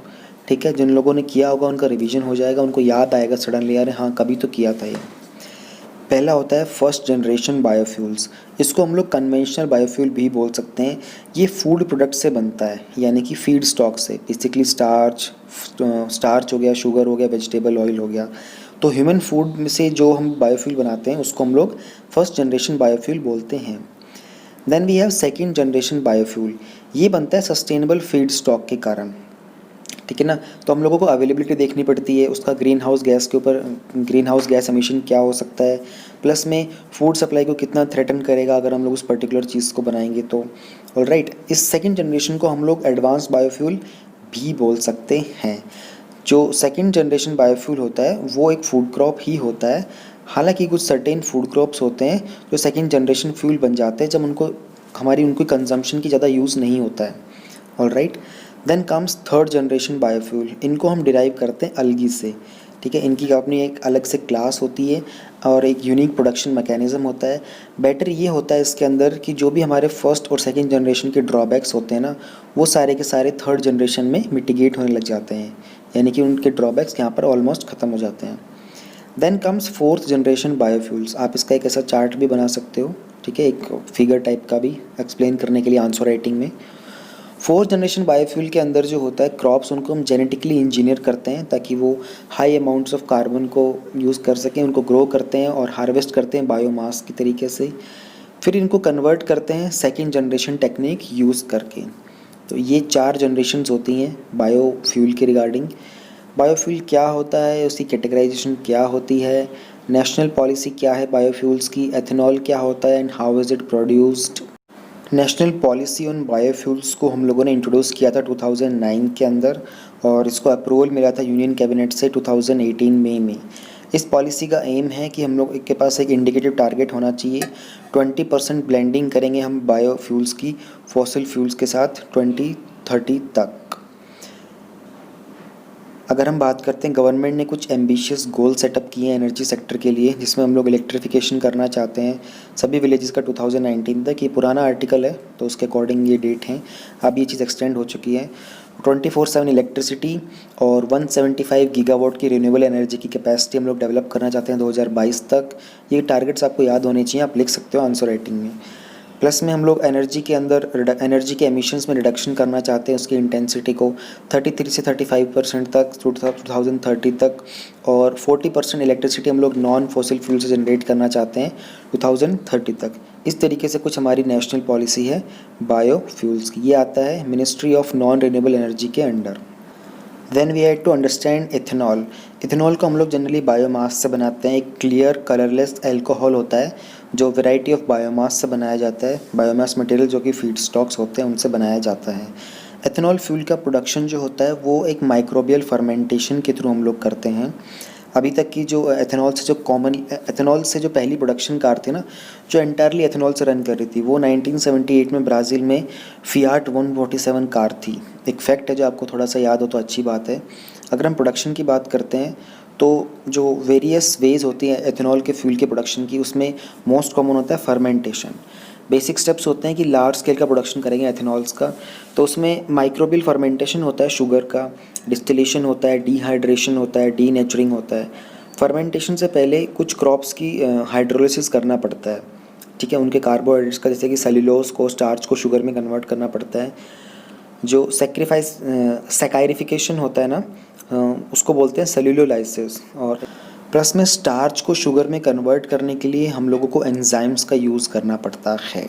ठीक है। जिन लोगों ने किया होगा उनका रिवीजन हो जाएगा, उनको याद आएगा सडनली, यार हाँ कभी तो किया था ये। पहला होता है फर्स्ट जनरेशन बायोफ्यूल्स। इसको हम लोग कन्वेंशनल बायोफ्यूल भी बोल सकते हैं। ये फूड प्रोडक्ट से बनता है, यानी कि फीड स्टॉक से, बेसिकली स्टार्च हो गया, शुगर हो गया, वेजिटेबल ऑयल हो गया। तो ह्यूमन फूड में से जो हम बायोफ्यूल बनाते हैं उसको हम लोग फर्स्ट जनरेशन बायोफ्यूल बोलते हैं। Then we have second generation biofuel. ये बनता है सस्टेनेबल फीड स्टॉक के कारण, ठीक है ना। तो हम लोगों को अवेलेबिलिटी देखनी पड़ती है, उसका ग्रीन हाउस गैस एमिशन क्या हो सकता है, प्लस में फूड सप्लाई को कितना थ्रेटन करेगा अगर हम लोग उस पर्टिकुलर चीज़ को बनाएंगे तो। ऑलराइट, इस सेकंड जनरेशन को हम लोग एडवांस बायोफ्यूल भी बोल सकते हैं। जो सेकंड जनरेशन बायोफ्यूल होता है वो एक फूड क्रॉप ही होता है। हालांकि कुछ सर्टेन फूड क्रॉप्स होते हैं जो सेकंड जनरेशन फ्यूल बन जाते हैं जब उनकी कंजम्पशन की ज़्यादा यूज़ नहीं होता है। Alright, then comes third generation biofuel. इनको हम डिराइव करते हैं अलगी से, ठीक है। इनकी अपनी एक अलग से क्लास होती है और एक यूनिक प्रोडक्शन मैकेनिज़्म होता है। बेटर ये होता है इसके अंदर कि जो भी हमारे फर्स्ट और सेकंड जनरेशन के ड्रॉबैक्स होते हैं ना, वो सारे के सारे थर्ड जनरेशन में मिटिगेट होने लग जाते हैं, यानी कि उनके ड्रॉबैक्स यहाँ पर ऑलमोस्ट ख़त्म हो जाते हैं। Then comes fourth generation biofuels. आप इसका एक ऐसा चार्ट भी बना सकते हो, ठीक है, एक फिगर टाइप का भी एक्सप्लेन करने के लिए आंसर राइटिंग में। फोर्थ जनरेशन बायोफ्यूल के अंदर जो होता है क्रॉप्स, उनको हम जेनेटिकली इंजीनियर करते हैं ताकि वो हाई अमाउंट्स ऑफ कार्बन को यूज़ कर सकें, उनको ग्रो करते हैं और हार्वेस्ट करते हैं बायोमास की तरीके से। फिर इनको कन्वर्ट करते हैं सेकंड जनरेशन टेक्निक यूज़ करके। तो ये 4 जनरेशन्स होती हैं बायोफ्यूल के रिगार्डिंग। बायोफ्यूल क्या होता है, उसकी कैटेगराइजेशन क्या होती है, नेशनल पॉलिसी क्या है बायोफ्यूल्स की, एथेनॉल क्या होता है and how is it produced. National policy on biofuels को हम लोगों ने इंट्रोड्यूस किया था 2009 के अंदर और इसको अप्रूवल मिला था यूनियन कैबिनेट से 2018 मई में। इस पॉलिसी का एम है कि हम लोग के पास एक इंडिकेटिव टारगेट होना चाहिए। 20% ब्लेंडिंग करेंगे हम बायोफ्यूल्स की फॉसिल फ्यूल्स के साथ 2030 तक। अगर हम बात करते हैं, गवर्नमेंट ने कुछ एम्बिशियस गोल सेटअप किए हैं एनर्जी सेक्टर के लिए, जिसमें हम लोग इलेक्ट्रिफिकेशन करना चाहते हैं सभी विलेजेस का 2019 तक। ये पुराना आर्टिकल है तो उसके अकॉर्डिंग ये डेट हैं। अब ये चीज़ एक्सटेंड हो चुकी है। 24/7 इलेक्ट्रिसिटी और 175 गीगावाट की रिन्यूएबल एनर्जी की कैपेसिटी हम लोग डेवलप करना चाहते हैं 2022 तक। ये टारगेट्स आपको याद होने चाहिए, आप लिख सकते हो आंसर राइटिंग में। प्लस में हम लोग एनर्जी के अंदर एनर्जी के एमिशंस में रिडक्शन करना चाहते हैं, उसकी इंटेंसिटी को 33 से 35% तक 2030 तक, और 40% इलेक्ट्रिसिटी हम लोग नॉन फॉसिल फ्यूल से जनरेट करना चाहते हैं 2030 तक। इस तरीके से कुछ हमारी नेशनल पॉलिसी है बायोफ्यूल्स की। ये आता है ministry of non renewable energy के अंडर। Then we had to understand ethanol. Ethanol को हम लोग जनरली बायोमास से बनाते हैं। एक क्लियर कलरलेस अल्कोहल होता है जो वैरायटी ऑफ बायोमास से बनाया जाता है। बायोमास मटेरियल जो कि फीड स्टॉक्स होते हैं उनसे बनाया जाता है। एथेनॉल फ्यूल का प्रोडक्शन जो होता है वो एक माइक्रोबियल फर्मेंटेशन के थ्रू हम लोग करते हैं। अभी तक की जो एथेनॉल से जो पहली प्रोडक्शन कार थी ना, जो एंटायरली एथेनॉल से रन कर रही थी, वो 1978 में ब्राज़ील में फियाट 147 कार थी। एक फैक्ट है जो आपको थोड़ा सा याद हो तो अच्छी बात है। अगर हम प्रोडक्शन की बात करते हैं तो जो वेरियस वेज होती हैं एथेनॉल के फ्यूल के प्रोडक्शन की, उसमें मोस्ट कॉमन होता है फर्मेंटेशन। बेसिक स्टेप्स होते हैं कि लार्ज स्केल का प्रोडक्शन करेंगे एथेनॉल्स का, तो उसमें माइक्रोबियल फर्मेंटेशन होता है शुगर का, डिस्टिलेशन होता है, डिहाइड्रेशन होता है, डीनेचरिंग होता है। फर्मेंटेशन से पहले कुछ क्रॉप्स की हाइड्रोलिसिस करना पड़ता है, ठीक है, उनके कार्बोहाइड्रेट्स का, जैसे कि सेल्यूलोज को, स्टार्च को शुगर में कन्वर्ट करना पड़ता है। जो सैकारिफिकेशन होता है ना, उसको बोलते हैं सेल्यूलोलाइसिस। और प्लस में स्टार्च को शुगर में कन्वर्ट करने के लिए हम लोगों को एंजाइम्स का यूज़ करना पड़ता है।